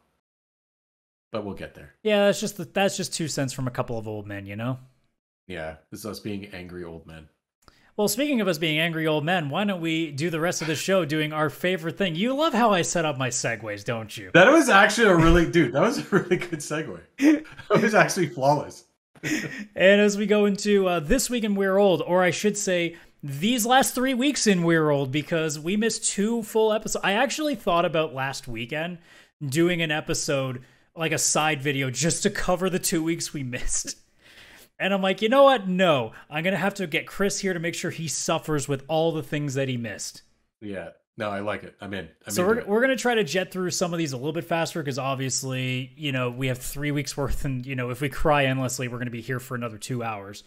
But we'll get there. Yeah, that's just 2 cents from a couple of old men, you know? Yeah, this is us being angry old men. Well, speaking of us being angry old men, why don't we do the rest of the show doing our favorite thing? You love how I set up my segues, don't you? That was actually that was a really good segue. That was actually flawless. And as we go into This Week in We're Old, or I should say, these last 3 weeks in We're Old, because we missed 2 full episodes. I actually thought about last weekend doing an episode, like a side video, just to cover the 2 weeks we missed. And I'm like, you know what? No, I'm going to have to get Chris here to make sure he suffers with all the things that he missed. Yeah. No, I like it. I'm in. So we're going to try to jet through some of these a little bit faster because obviously, we have 3 weeks worth, and, if we cry endlessly, we're going to be here for another 2 hours.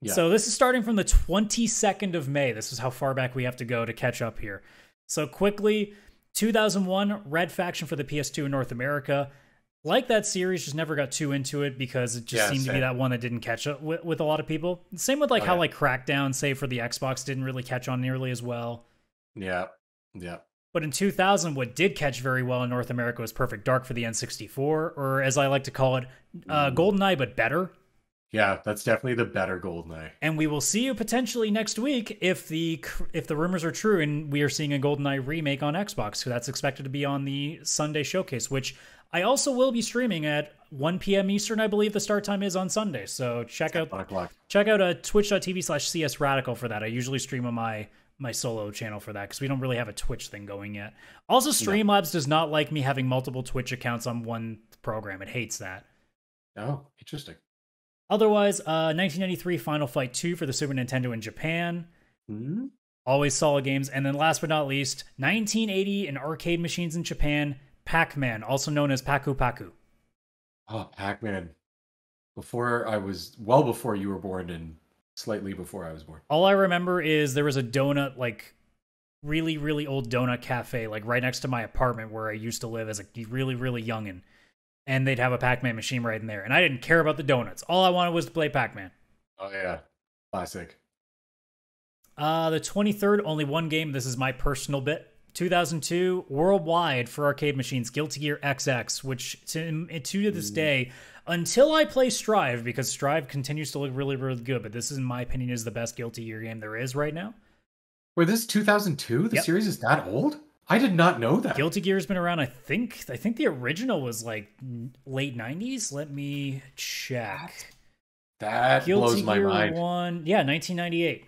Yeah. So this is starting from the 22nd of May. This is how far back we have to go to catch up here. So quickly, 2001, Red Faction for the PS2 in North America. Like that series, just never got too into it because it just seemed to be that one that didn't catch up with a lot of people. Same with how like Crackdown, say for the Xbox, didn't really catch on nearly as well. Yeah, yeah. But in 2000, what did catch very well in North America was Perfect Dark for the N64, or as I like to call it, GoldenEye, but better. Yeah, that's definitely the better GoldenEye. And we will see you potentially next week if the rumors are true and we are seeing a GoldenEye remake on Xbox. So that's expected to be on the Sunday showcase, which I also will be streaming at 1 p.m. Eastern, I believe the start time is on Sunday. So check out twitch.tv/csradical for that. I usually stream on my solo channel for that because we don't really have a Twitch thing going yet. Also, Streamlabs does not like me having multiple Twitch accounts on one program. It hates that. Oh, interesting. Otherwise, 1993 Final Fight 2 for the Super Nintendo in Japan. Mm-hmm. Always solid games. And then last but not least, 1980 in arcade machines in Japan, Pac-Man, also known as Paku Paku. Oh, Pac-Man. Before you were born and slightly before I was born. All I remember is there was a donut, like really, really old donut cafe, like right next to my apartment where I used to live as a really, really youngin'. And they'd have a Pac-Man machine right in there. And I didn't care about the donuts. All I wanted was to play Pac-Man. Oh, yeah. Classic. The 23rd, only one game. This is my personal bit. 2002, worldwide for arcade machines, Guilty Gear XX, which to this day, until I play Strive, because Strive continues to look really, really good, but this, in my opinion, is the best Guilty Gear game there is right now. Wait, this is 2002? The series is that old? I did not know that. Guilty Gear has been around, I think the original was like late 90s. Let me check. That blows my mind. 1998.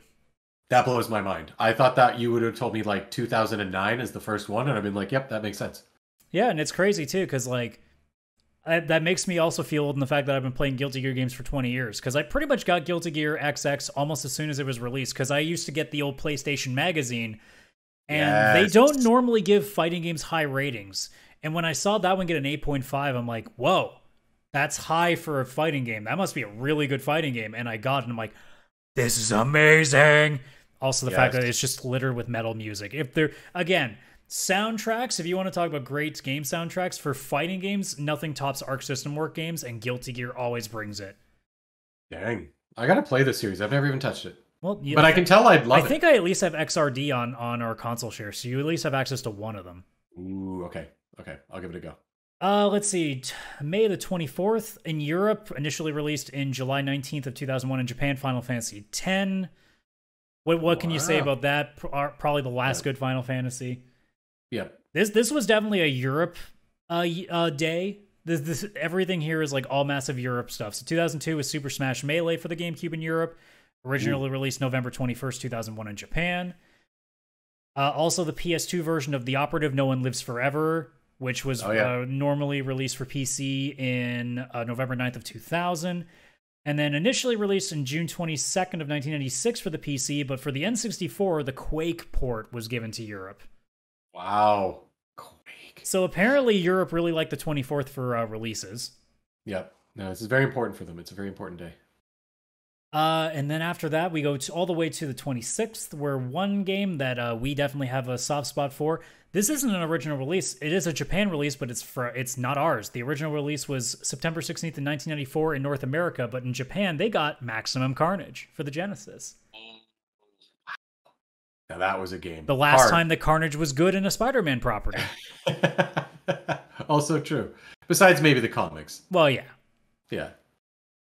That blows my mind. I thought that you would have told me like 2009 as the first one, and I've been like, yep, that makes sense. Yeah, and it's crazy too, because that makes me also feel old in the fact that I've been playing Guilty Gear games for 20 years, because I pretty much got Guilty Gear XX almost as soon as it was released, because I used to get the old PlayStation magazine. And they don't normally give fighting games high ratings. And when I saw that one get an 8.5, I'm like, whoa, that's high for a fighting game. That must be a really good fighting game. And I got it, and I'm like, this is amazing. Also, the fact that it's just littered with metal music. If they're, again, soundtracks, if you want to talk about great game soundtracks for fighting games, nothing tops Arc System Work games, and Guilty Gear always brings it. Dang. I got to play this series. I've never even touched it. Well, but I can tell I'd love it. I think I at least have XRD on our console share, so you at least have access to one of them. Ooh, okay. I'll give it a go. Let's see. May the 24th in Europe, initially released in July 19th of 2001 in Japan, Final Fantasy X. What can you say about that? Probably the last good Final Fantasy. Yep. This was definitely a Europe day. This everything here is like all massive Europe stuff. So 2002 was Super Smash Melee for the GameCube in Europe. Originally released November 21st, 2001 in Japan. Also, the PS2 version of the operative No One Lives Forever, which was normally released for PC in November 9th of 2000. And then initially released in June 22nd of 1996 for the PC, but for the N64, the Quake port was given to Europe. Wow. Quake. So apparently Europe really liked the 24th for releases. Yep. No, this is very important for them. It's a very important day. And then after that, we go all the way to the 26th, where one game that we definitely have a soft spot for. This isn't an original release. It is a Japan release, but it's not ours. The original release was September 16th in 1994 in North America, but in Japan, they got Maximum Carnage for the Genesis. Now that was a game. The last time that Carnage was good in a Spider-Man property. Also true. Besides maybe the comics. Well, yeah. Yeah.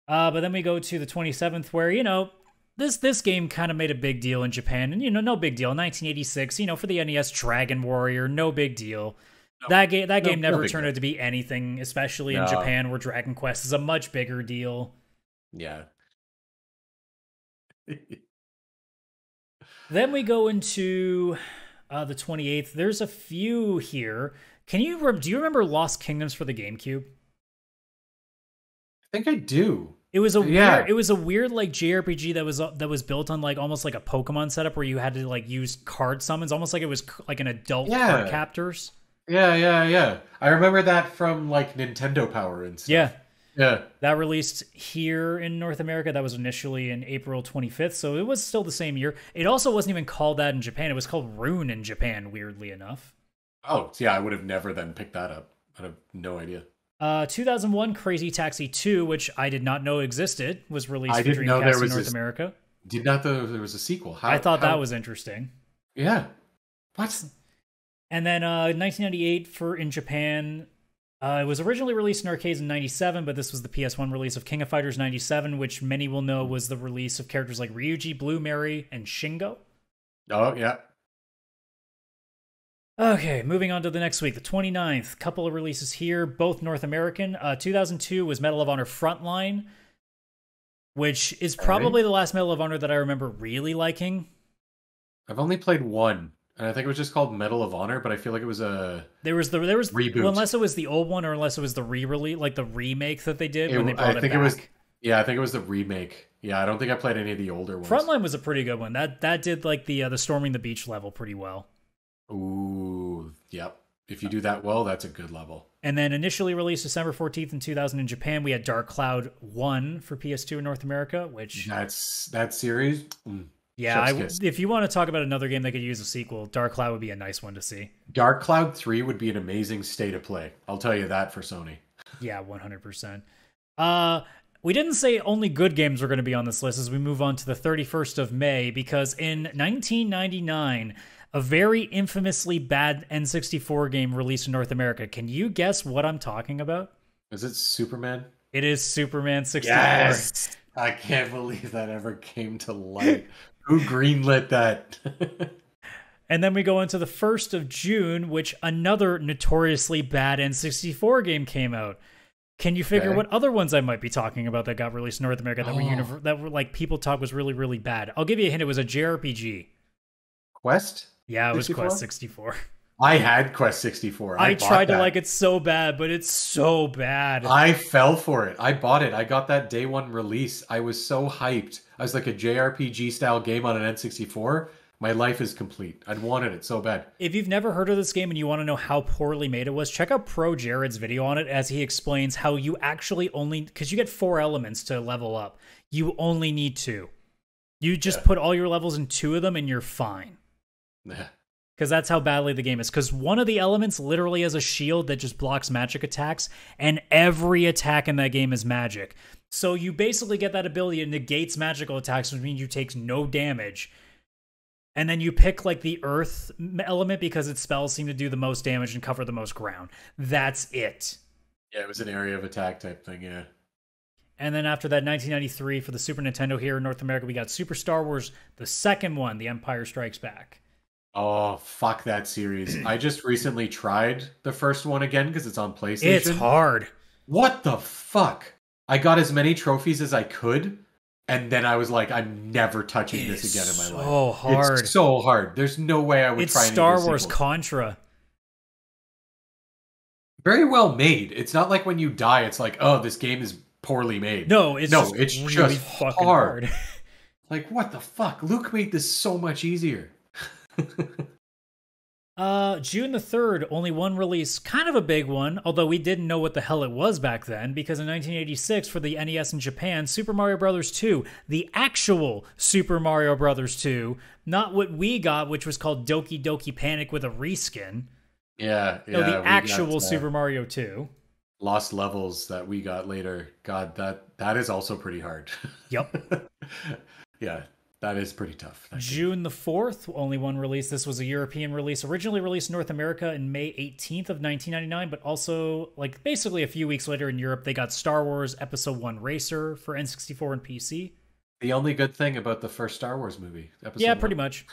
But then we go to the 27th, where, this game kind of made a big deal in Japan. And, no big deal. 1986, for the NES, Dragon Warrior, no big deal. No, that game never turned out to be anything, especially in Japan, where Dragon Quest is a much bigger deal. Yeah. Then we go into the 28th. There's a few here. Do you remember Lost Kingdoms for the GameCube? I think I do. It was a weird like JRPG that was built on like almost like a Pokemon setup where you had to like use card summons, almost like it was like an adult card captors. Yeah. I remember that from like Nintendo Power and stuff. Yeah. That released here in North America. That was initially in April 25th, so it was still the same year. It also wasn't even called that in Japan. It was called Rune in Japan, weirdly enough. Oh, yeah, I would have never then picked that up. I have no idea. 2001 Crazy Taxi 2, which I did not know existed, was released for Dreamcast in North America. Did not know there was a sequel. I thought that was interesting. Yeah. What? And then 1998 in Japan. It was originally released in arcades in 97, but this was the PS1 release of King of Fighters 97, which many will know was the release of characters like Ryuji, Blue Mary, and Shingo. Oh, yeah. Okay, moving on to the next week, the 29th. Couple of releases here, both North American. 2002 was Medal of Honor Frontline, which is probably the last Medal of Honor that I remember really liking. I've only played one, and I think it was just called Medal of Honor, but I feel like it was there was reboot. Well, unless it was the old one or unless it was the re-release, like the remake that they did when they brought it back. I think it was the remake. Yeah, I don't think I played any of the older ones. Frontline was a pretty good one. That did like the Storming the Beach level pretty well. Ooh, yep. If you do that well, that's a good level. And then initially released December 14th in 2000 in Japan, we had Dark Cloud 1 for PS2 in North America, which... That's that series? Yeah, if you want to talk about another game that could use a sequel, Dark Cloud would be a nice one to see. Dark Cloud 3 would be an amazing state of play. I'll tell you that for Sony. Yeah, 100%. We didn't say only good games were going to be on this list as we move on to the 31st of May, because in 1999... a very infamously bad N64 game released in North America. Can you guess what I'm talking about? Is it Superman? It is Superman 64. Yes! I can't believe that ever came to light. Who greenlit that? And then we go into the 1st of June, which another notoriously bad N64 game came out. Can you figure what other ones I might be talking about that got released in North America that were like people talk was really, really bad? I'll give you a hint. It was a JRPG. Quest? Yeah, it was Quest 64. I had Quest 64. I tried to like it so bad, but it's so bad. I fell for it. I bought it. I got that day one release. I was so hyped. I was like a JRPG style game on an N64. My life is complete. I'd wanted it so bad. If you've never heard of this game and you want to know how poorly made it was, check out Pro Jared's video on it as he explains how you actually only... because you get 4 elements to level up. You only need 2. You just put all your levels in 2 of them and you're fine. Because that's how badly the game is. Because one of the elements literally has a shield that just blocks magic attacks, and every attack in that game is magic. So you basically get that ability that negates magical attacks, which means you take no damage. And then you pick like the earth element because its spells seem to do the most damage and cover the most ground. That's it. Yeah, it was an area of attack type thing, yeah. And then after that, 1993 for the Super Nintendo here in North America, we got Super Star Wars, the second one, The Empire Strikes Back. Oh, fuck that series. I just recently tried the first one again because it's on PlayStation. It's hard. What the fuck? I got as many trophies as I could, And then I was like, I'm never touching It this is again in my life. so hard. It's so hard. There's no way I would It's try any of Star those Wars sequels. Contra. Very well made. It's not like when you die, it's like, oh, this game is poorly made. No, it's No, just it's really just fucking hard. hard. Like, what the fuck? Luke made this so much easier. June the 3rd, only one release, kind of a big one, although we didn't know what the hell it was back then, because in 1986, for the NES in Japan, Super Mario Bros. 2, the actual Super Mario Bros. 2, not what we got, which was called Doki Doki Panic with a reskin. Yeah, No, the actual got, Super Mario 2. Lost Levels that we got later. God, that is also pretty hard. Yep. Yeah, that is pretty tough. June the 4th, only one release. This was a European release, originally released in North America in May 18th of 1999, but also, like, basically a few weeks later in Europe, they got Star Wars Episode 1 Racer for N64 and PC. The only good thing about the first Star Wars movie. Yeah, pretty much.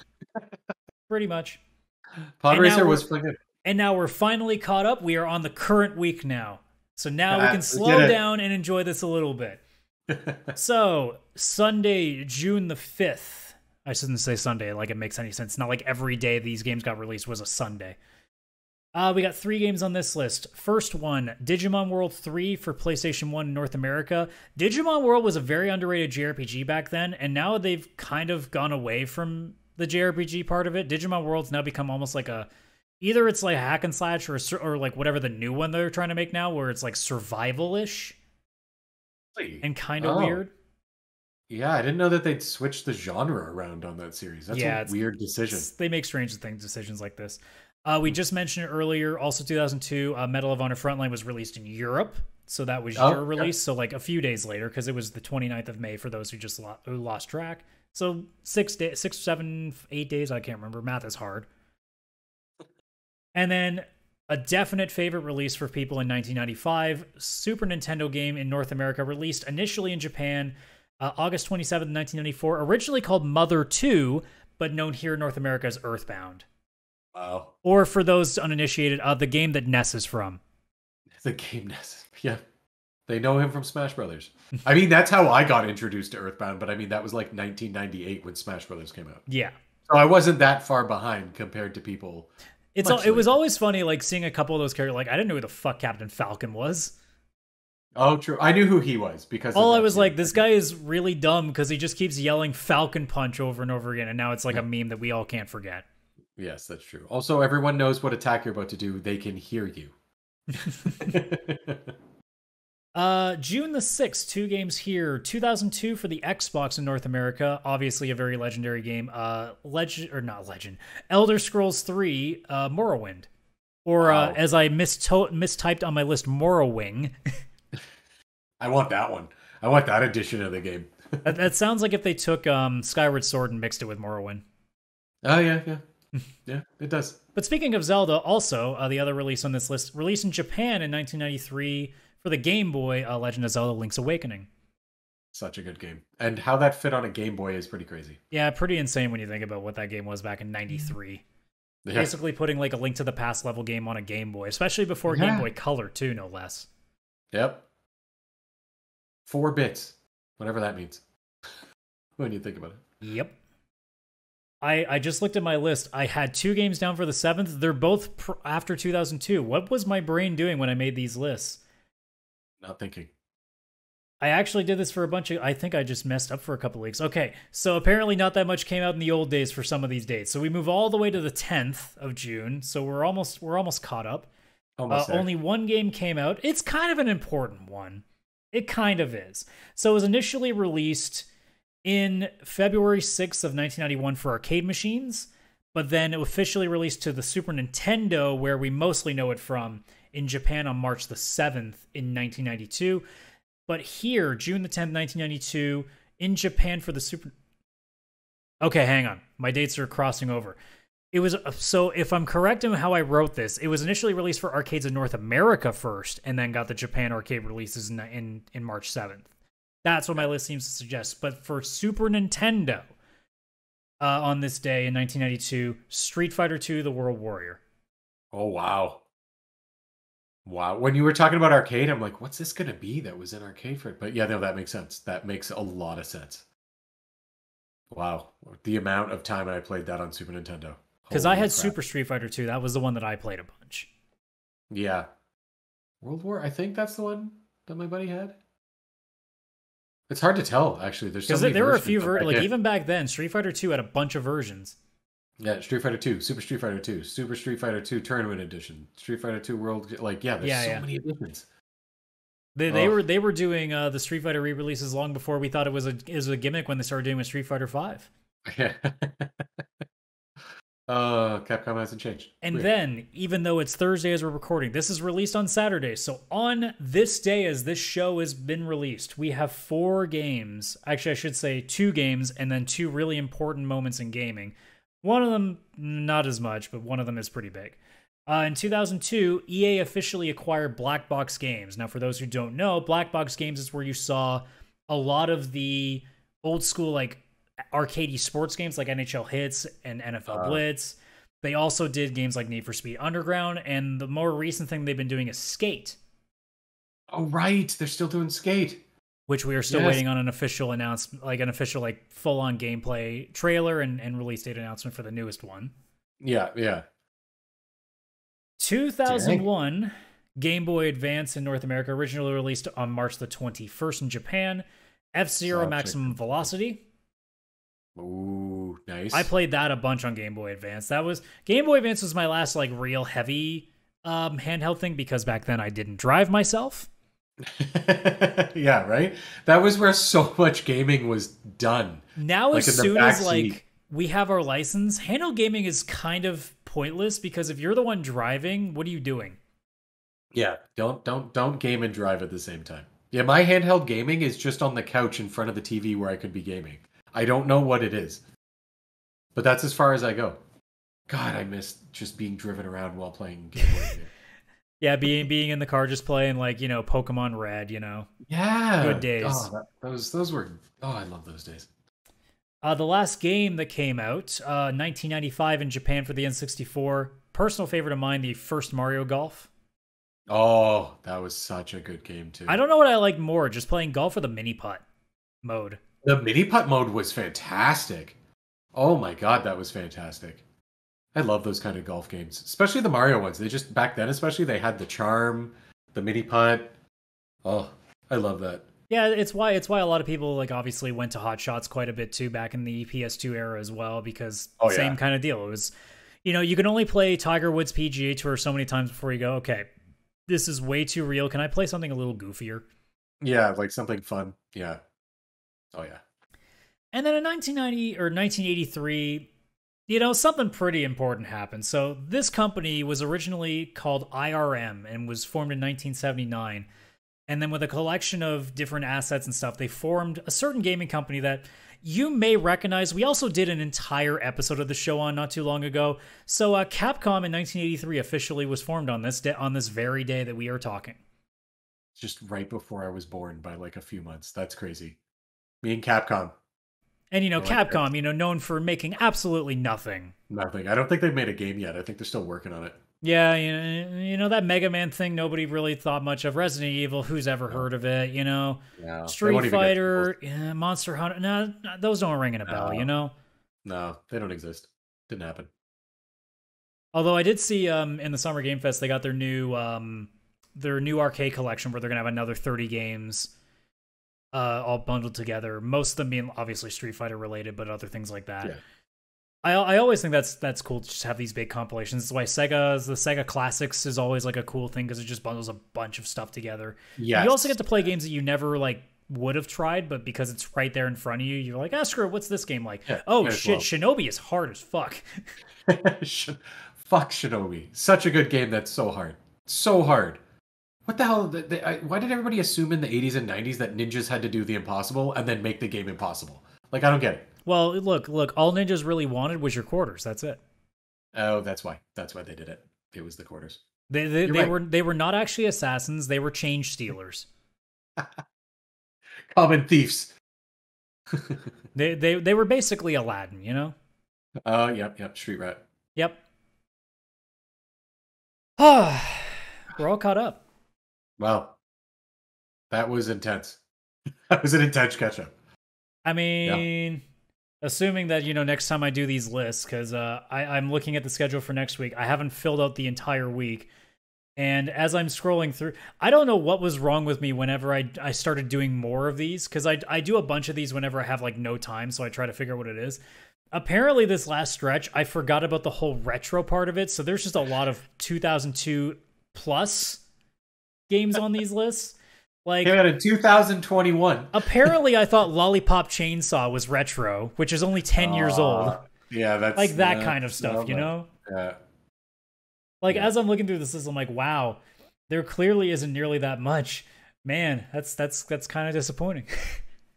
Pretty much. Pod Racer was pretty good. And now we're finally caught up. We are on the current week now. So now we can slow down and enjoy this a little bit. So, Sunday, June the 5th. I shouldn't say Sunday, like it makes any sense. Not like every day these games got released was a Sunday. We got 3 games on this list. First one, Digimon World 3 for PlayStation 1 in North America. Digimon World was a very underrated JRPG back then, and now they've kind of gone away from the JRPG part of it. Digimon World's now become almost like a... Either it's like a hack and slash or like whatever the new one they're trying to make now, where it's like survival-ish and kind of weird. Yeah, I didn't know that they'd switched the genre around on that series. That's a weird decision. They make strange decisions like this. We just mentioned it earlier. Also, 2002, Medal of Honor Frontline was released in Europe. So that was your release. So like a few days later, because it was the 29th of May for those who just lost track. So 6, 7, 8 days. I can't remember. Math is hard. And then a definite favorite release for people in 1995, Super Nintendo game in North America, released initially in Japan, August 27th, 1994, originally called Mother 2, but known here in North America as Earthbound. Wow. Or for those uninitiated, the game that Ness is from. The game Ness. Yeah. They know him from Smash Brothers. I mean, that's how I got introduced to Earthbound, but I mean, that was like 1998 when Smash Brothers came out. Yeah. So I wasn't that far behind compared to people... It was always funny, like, seeing a couple of those characters. Like, I didn't know who the fuck Captain Falcon was. Oh, true. I knew who he was because... I was like, this guy is really dumb because he just keeps yelling Falcon Punch over and over again, and now it's like a meme that we all can't forget. Yes, that's true. Also, everyone knows what attack you're about to do. They can hear you. June the 6th, 2 games here. 2002 for the Xbox in North America. Obviously a very legendary game. Elder Scrolls 3, Morrowind. Or, as I mistyped on my list, Morrowing. I want that one. I want that edition of the game. that sounds like if they took Skyward Sword and mixed it with Morrowind. Oh, yeah. Yeah, it does. But speaking of Zelda, also, the other release on this list, released in Japan in 1993... for the Game Boy, Legend of Zelda Link's Awakening. Such a good game. And how that fit on a Game Boy is pretty crazy. Yeah, pretty insane when you think about what that game was back in 93. Yeah. Basically putting like a Link to the Past level game on a Game Boy, especially before Game Boy Color too, no less. Yep. 4 bits. Whatever that means. When you think about it. Yep. I just looked at my list. I had 2 games down for the 7th. They're both after 2002. What was my brain doing when I made these lists? Not thinking. I actually did this for a bunch of... I think I just messed up for a couple weeks. Okay, so apparently not that much came out in the old days for some of these dates. So we move all the way to the 10th of June. So we're almost caught up. Only 1 game came out. It's kind of an important one. It kind of is. So it was initially released in February 6th of 1991 for arcade machines, but then it officially released to the Super Nintendo, where we mostly know it from, in Japan on March the 7th in 1992. But here, June the 10th, 1992, in Japan for the Super... Okay, hang on. My dates are crossing over. It was... So if I'm correct in how I wrote this, it was initially released for arcades in North America first, and then got the Japan arcade releases in March 7th. That's what my list seems to suggest. But for Super Nintendo, on this day in 1992, Street Fighter II: The World Warrior. Oh, wow. Wow. When you were talking about arcade, I'm like, what's this gonna be that was in arcade for it? But yeah, no, that makes sense. That makes a lot of sense. Wow. The amount of time I played that on Super Nintendo. Because I Holy had crap. Super Street Fighter 2. That was the one that I played a bunch. Yeah. World War, I think that's the one that my buddy had. It's hard to tell, actually. There's so Because many there were a versions, few, but like even back then, Street Fighter 2 had a bunch of versions. yeah, Street Fighter 2, Super Street Fighter 2, Super Street Fighter 2 Tournament Edition, Street Fighter 2 World, like, yeah, there's so many editions. They were doing the Street Fighter re-releases long before we thought it was a gimmick when they started doing with Street Fighter 5. Yeah. Capcom hasn't changed. And Weird. then, even though it's Thursday as we're recording, this is released on Saturday. So on this day, as this show has been released, we have 4 games. Actually, I should say 2 games, and then 2 really important moments in gaming. One of them, not as much, but one of them is pretty big. In 2002, EA officially acquired Black Box Games. Now, for those who don't know, Black Box Games is where you saw a lot of the old school, like, arcadey sports games like NHL Hits and NFL Blitz. They also did games like Need for Speed Underground, and the more recent thing they've been doing is Skate. Oh, right. They're still doing Skate. Which we are still waiting on an official announcement, like an official, like, full-on gameplay trailer and release date announcement for the newest one. Yeah, yeah. 2001, Dang. Game Boy Advance in North America, originally released on March the 21st in Japan. F-Zero Maximum Velocity. Ooh, nice. I played that a bunch on Game Boy Advance. Game Boy Advance was my last, like, real heavy handheld thing, because back then I didn't drive myself. Yeah, right? That was where so much gaming was done. Now, like, as soon as, like, we have our license, handheld gaming is kind of pointless, because if you're the one driving, what are you doing? Yeah, don't game and drive at the same time. Yeah, my handheld gaming is just on the couch in front of the TV where I could be gaming. I don't know what it is, but that's as far as I go. God, I miss just being driven around while playing Game Boy. Yeah, being in the car just playing, like, you know, Pokemon Red, you know. Yeah. Good days. Oh, those were, I love those days. The last game that came out, 1995 in Japan for the N64. Personal favorite of mine, the first Mario Golf. Oh, that was such a good game, too. I don't know what I like more, just playing golf or the mini putt mode. The mini putt mode was fantastic. Oh my god, that was fantastic. I love those kind of golf games, especially the Mario ones. They just, back then especially, they had the charm, the mini putt. Oh, I love that. Yeah, it's why a lot of people, like, obviously went to Hot Shots quite a bit too back in the PS2 era as well, because same kind of deal. It was, you know, you can only play Tiger Woods PGA Tour so many times before you go, okay, this is way too real. Can I play something a little goofier? Yeah, like something fun. Yeah. Oh, yeah. And then in 1990 or 1983, you know, something pretty important happened. So this company was originally called IRM and was formed in 1979. And then with a collection of different assets and stuff, they formed a certain gaming company that you may recognize. We also did an entire episode of the show on not too long ago. So Capcom in 1983 officially was formed on this very day that we are talking. Just right before I was born by like a few months. That's crazy. Me and Capcom. And, you know, Capcom, you know, known for making absolutely nothing. Nothing. I don't think they've made a game yet. I think they're still working on it. Yeah, you know that Mega Man thing, nobody really thought much of. Resident Evil, who's ever heard of it, you know? No, Street Fighter, Monster Hunter, no, those don't ring a bell, you know? No, they don't exist. Didn't happen. Although I did see in the Summer Game Fest, they got their new arcade collection where they're going to have another 30 games all bundled together. Most of them being obviously Street Fighter related, but other things like that. Yeah. I always think that's cool to just have these big compilations. That's why the Sega Classics is always like a cool thing, because it just bundles a bunch of stuff together. Yeah. You also get to play games that you never like would have tried, but because it's right there in front of you, you're like, screw it, what's this game like? Yeah, oh shit, Shinobi is hard as fuck. Fuck Shinobi. Such a good game that's so hard. So hard. What the hell? Why did everybody assume in the 80s and 90s that ninjas had to do the impossible and then make the game impossible? Like, I don't get it. Well, look, all ninjas really wanted was your quarters. That's it. Oh, that's why. That's why they did it. It was the quarters. They were not actually assassins. They were change stealers. Common thieves. they were basically Aladdin, you know? Yep. Street rat. Yep. We're all caught up. Well, that was intense. That was an intense catch up. I mean, assuming that, next time I do these lists, because I'm looking at the schedule for next week. I haven't filled out the entire week. And as I'm scrolling through, I don't know what was wrong with me whenever I started doing more of these, because I do a bunch of these whenever I have like no time, so I try to figure out what it is. Apparently this last stretch, I forgot about the whole retro part of it, so there's just a lot of 2002 plus games on these lists. Like, came out in 2021. Apparently I thought Lollipop Chainsaw was retro, which is only 10 years old. Yeah, that's... Like that kind of stuff, Yeah. Like, as I'm looking through this list, I'm like, wow, there clearly isn't nearly that much. Man, that's kind of disappointing.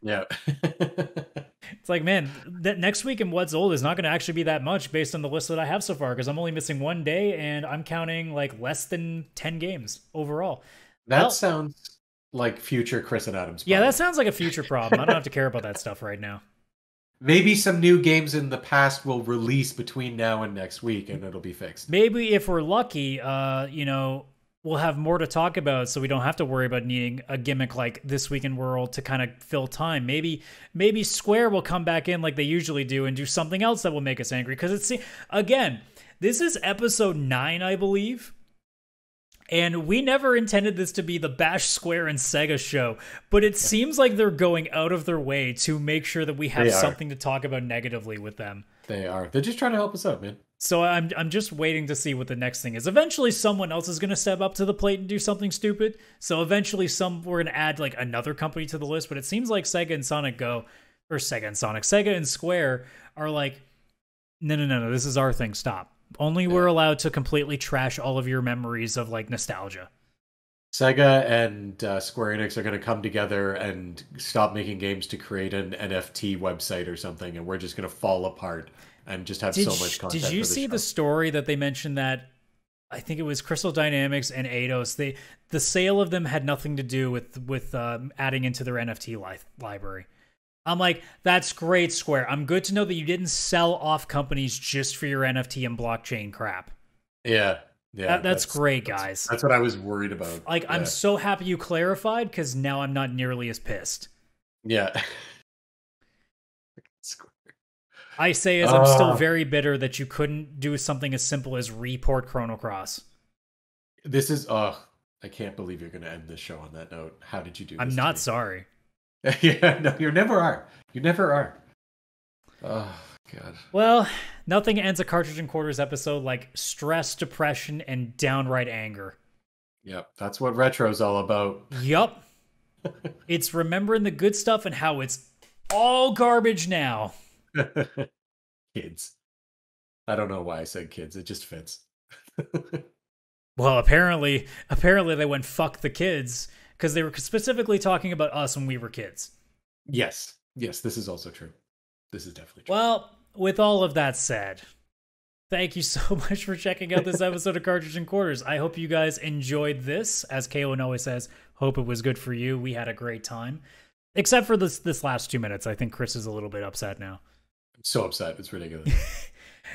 Yeah. It's like, man, that next week in What's Old is not going to actually be that much based on the list that I have so far, because I'm only missing one day, and I'm counting, like, less than 10 games overall. That sounds like future Chris and Adams problem. Yeah, that sounds like a future problem. I don't have to care about that stuff right now. Maybe some new games in the past will release between now and next week, and it'll be fixed. Maybe if we're lucky, we'll have more to talk about, so we don't have to worry about needing a gimmick like This Week in World to kind of fill time. Maybe Square will come back in like they usually do and do something else that will make us angry. Because again, this is episode 9, I believe. And we never intended this to be the Bash Square and Sega show, but it seems like they're going out of their way to make sure that we have something to talk about negatively with them. They are. They're just trying to help us out, man. So I'm just waiting to see what the next thing is. Eventually, someone else is going to step up to the plate and do something stupid. So eventually, we're going to add like another company to the list. But it seems like Sega and Square are like, no, this is our thing. Stop. Only we're allowed to completely trash all of your memories of like nostalgia. Sega and Square Enix are going to come together and stop making games to create an NFT website or something, and we're just going to fall apart and just have so much content. Did you see the story that they mentioned that I think it was Crystal Dynamics and Eidos? The sale of them had nothing to do with adding into their NFT library. I'm like, that's great, Square. I'm good to know that you didn't sell off companies just for your NFT and blockchain crap. Yeah. That's great, guys. That's what I was worried about. Like, yeah. I'm so happy you clarified, because now I'm not nearly as pissed. Yeah. I say as I'm still very bitter that you couldn't do something as simple as report Chrono Cross. This is, I can't believe you're going to end this show on that note. How did you do this? I'm not sorry. Yeah, no, you never are. You never are. Oh, God. Well, nothing ends a Cartridge Quarters episode like stress, depression, and downright anger. Yep, that's what retro's all about. Yup. It's remembering the good stuff and how it's all garbage now. Kids. I don't know why I said kids. It just fits. Well, apparently they went fuck the kids, because they were specifically talking about us when we were kids. Yes, this is also true. This is definitely true. Well, with all of that said, thank you so much for checking out this episode of Cartridge Quarters. I hope you guys enjoyed this. As Kaylin always says, hope it was good for you. We had a great time. Except for this last 2 minutes. I think Chris is a little bit upset now. I'm so upset. It's ridiculous.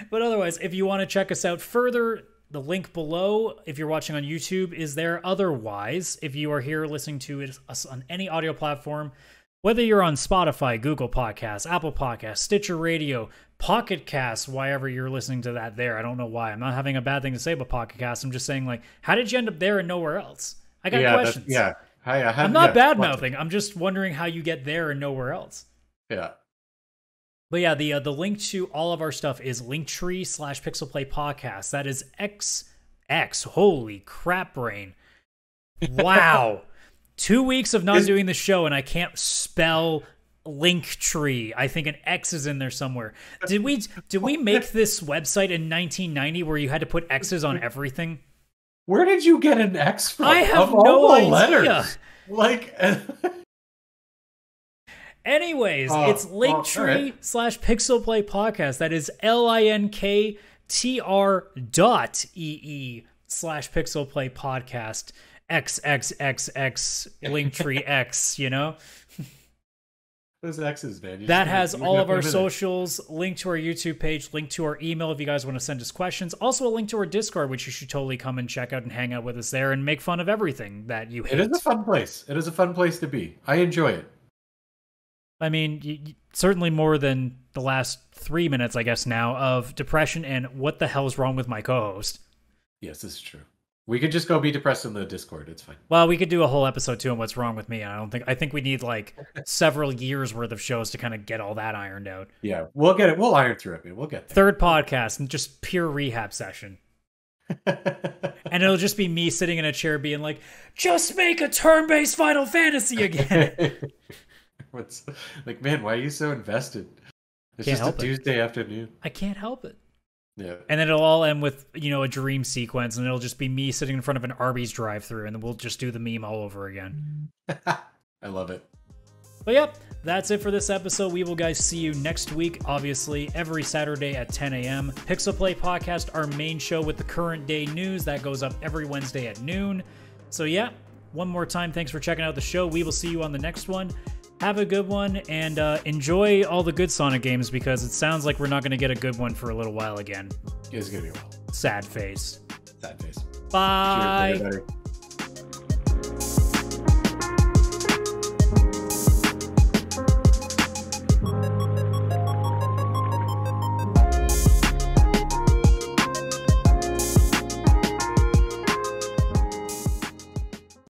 But otherwise, if you want to check us out further, the link below, if you're watching on YouTube, is there. Otherwise, if you are here listening to us on any audio platform, whether you're on Spotify, Google Podcasts, Apple Podcasts, Stitcher Radio, Pocket Casts, wherever you're listening to that there. I don't know why. I'm not having a bad thing to say about Pocket Casts. I'm just saying, like, how did you end up there and nowhere else? I got questions. I'm not bad-mouthing. I'm just wondering how you get there and nowhere else. Yeah. But yeah, the link to all of our stuff is linktree/pixelplaypodcast. That is XX. Holy crap, brain. Wow. 2 weeks of not doing the show, and I can't spell Linktree. I think an X is in there somewhere. Did we make this website in 1990 where you had to put X's on everything? Where did you get an X from? I have no idea. Letters? Like... Anyways, it's Linktree/pixelplaypodcast. That is linktr.ee/pixelplaypodcast. XXXX Linktree X, you know? Those X's, man. That has all of our socials, link to our YouTube page, link to our email if you guys want to send us questions. Also a link to our Discord, which you should totally come and check out and hang out with us there and make fun of everything that you hate. It is a fun place. It is a fun place to be. I enjoy it. I mean, certainly more than the last 3 minutes, I guess now, of depression and what the hell is wrong with my co-host. Yes, this is true. We could just go be depressed in the Discord. It's fine. Well, we could do a whole episode too on what's wrong with me. I think we need like several years worth of shows to kind of get all that ironed out. Yeah, we'll get it. We'll iron through it, man. We'll get there. Third podcast and just pure rehab session. And it'll just be me sitting in a chair being like, just make a turn-based Final Fantasy again. What's like, man, why are you so invested? It's Can't just a Tuesday afternoon. I can't help it. Yeah. And then it'll all end with, a dream sequence, and it'll just be me sitting in front of an Arby's drive-thru, and then we'll just do the meme all over again. I love it. But yep, that's it for this episode. We will, guys, see you next week, obviously, every Saturday at 10 a.m. Pixel Play Podcast, our main show with the current day news. That goes up every Wednesday at noon. So yeah, one more time, thanks for checking out the show. We will see you on the next one. Have a good one, and enjoy all the good Sonic games, because it sounds like we're not going to get a good one for a little while again. It's going to be a while. Sad face. Sad face. Bye. Cheers, everybody.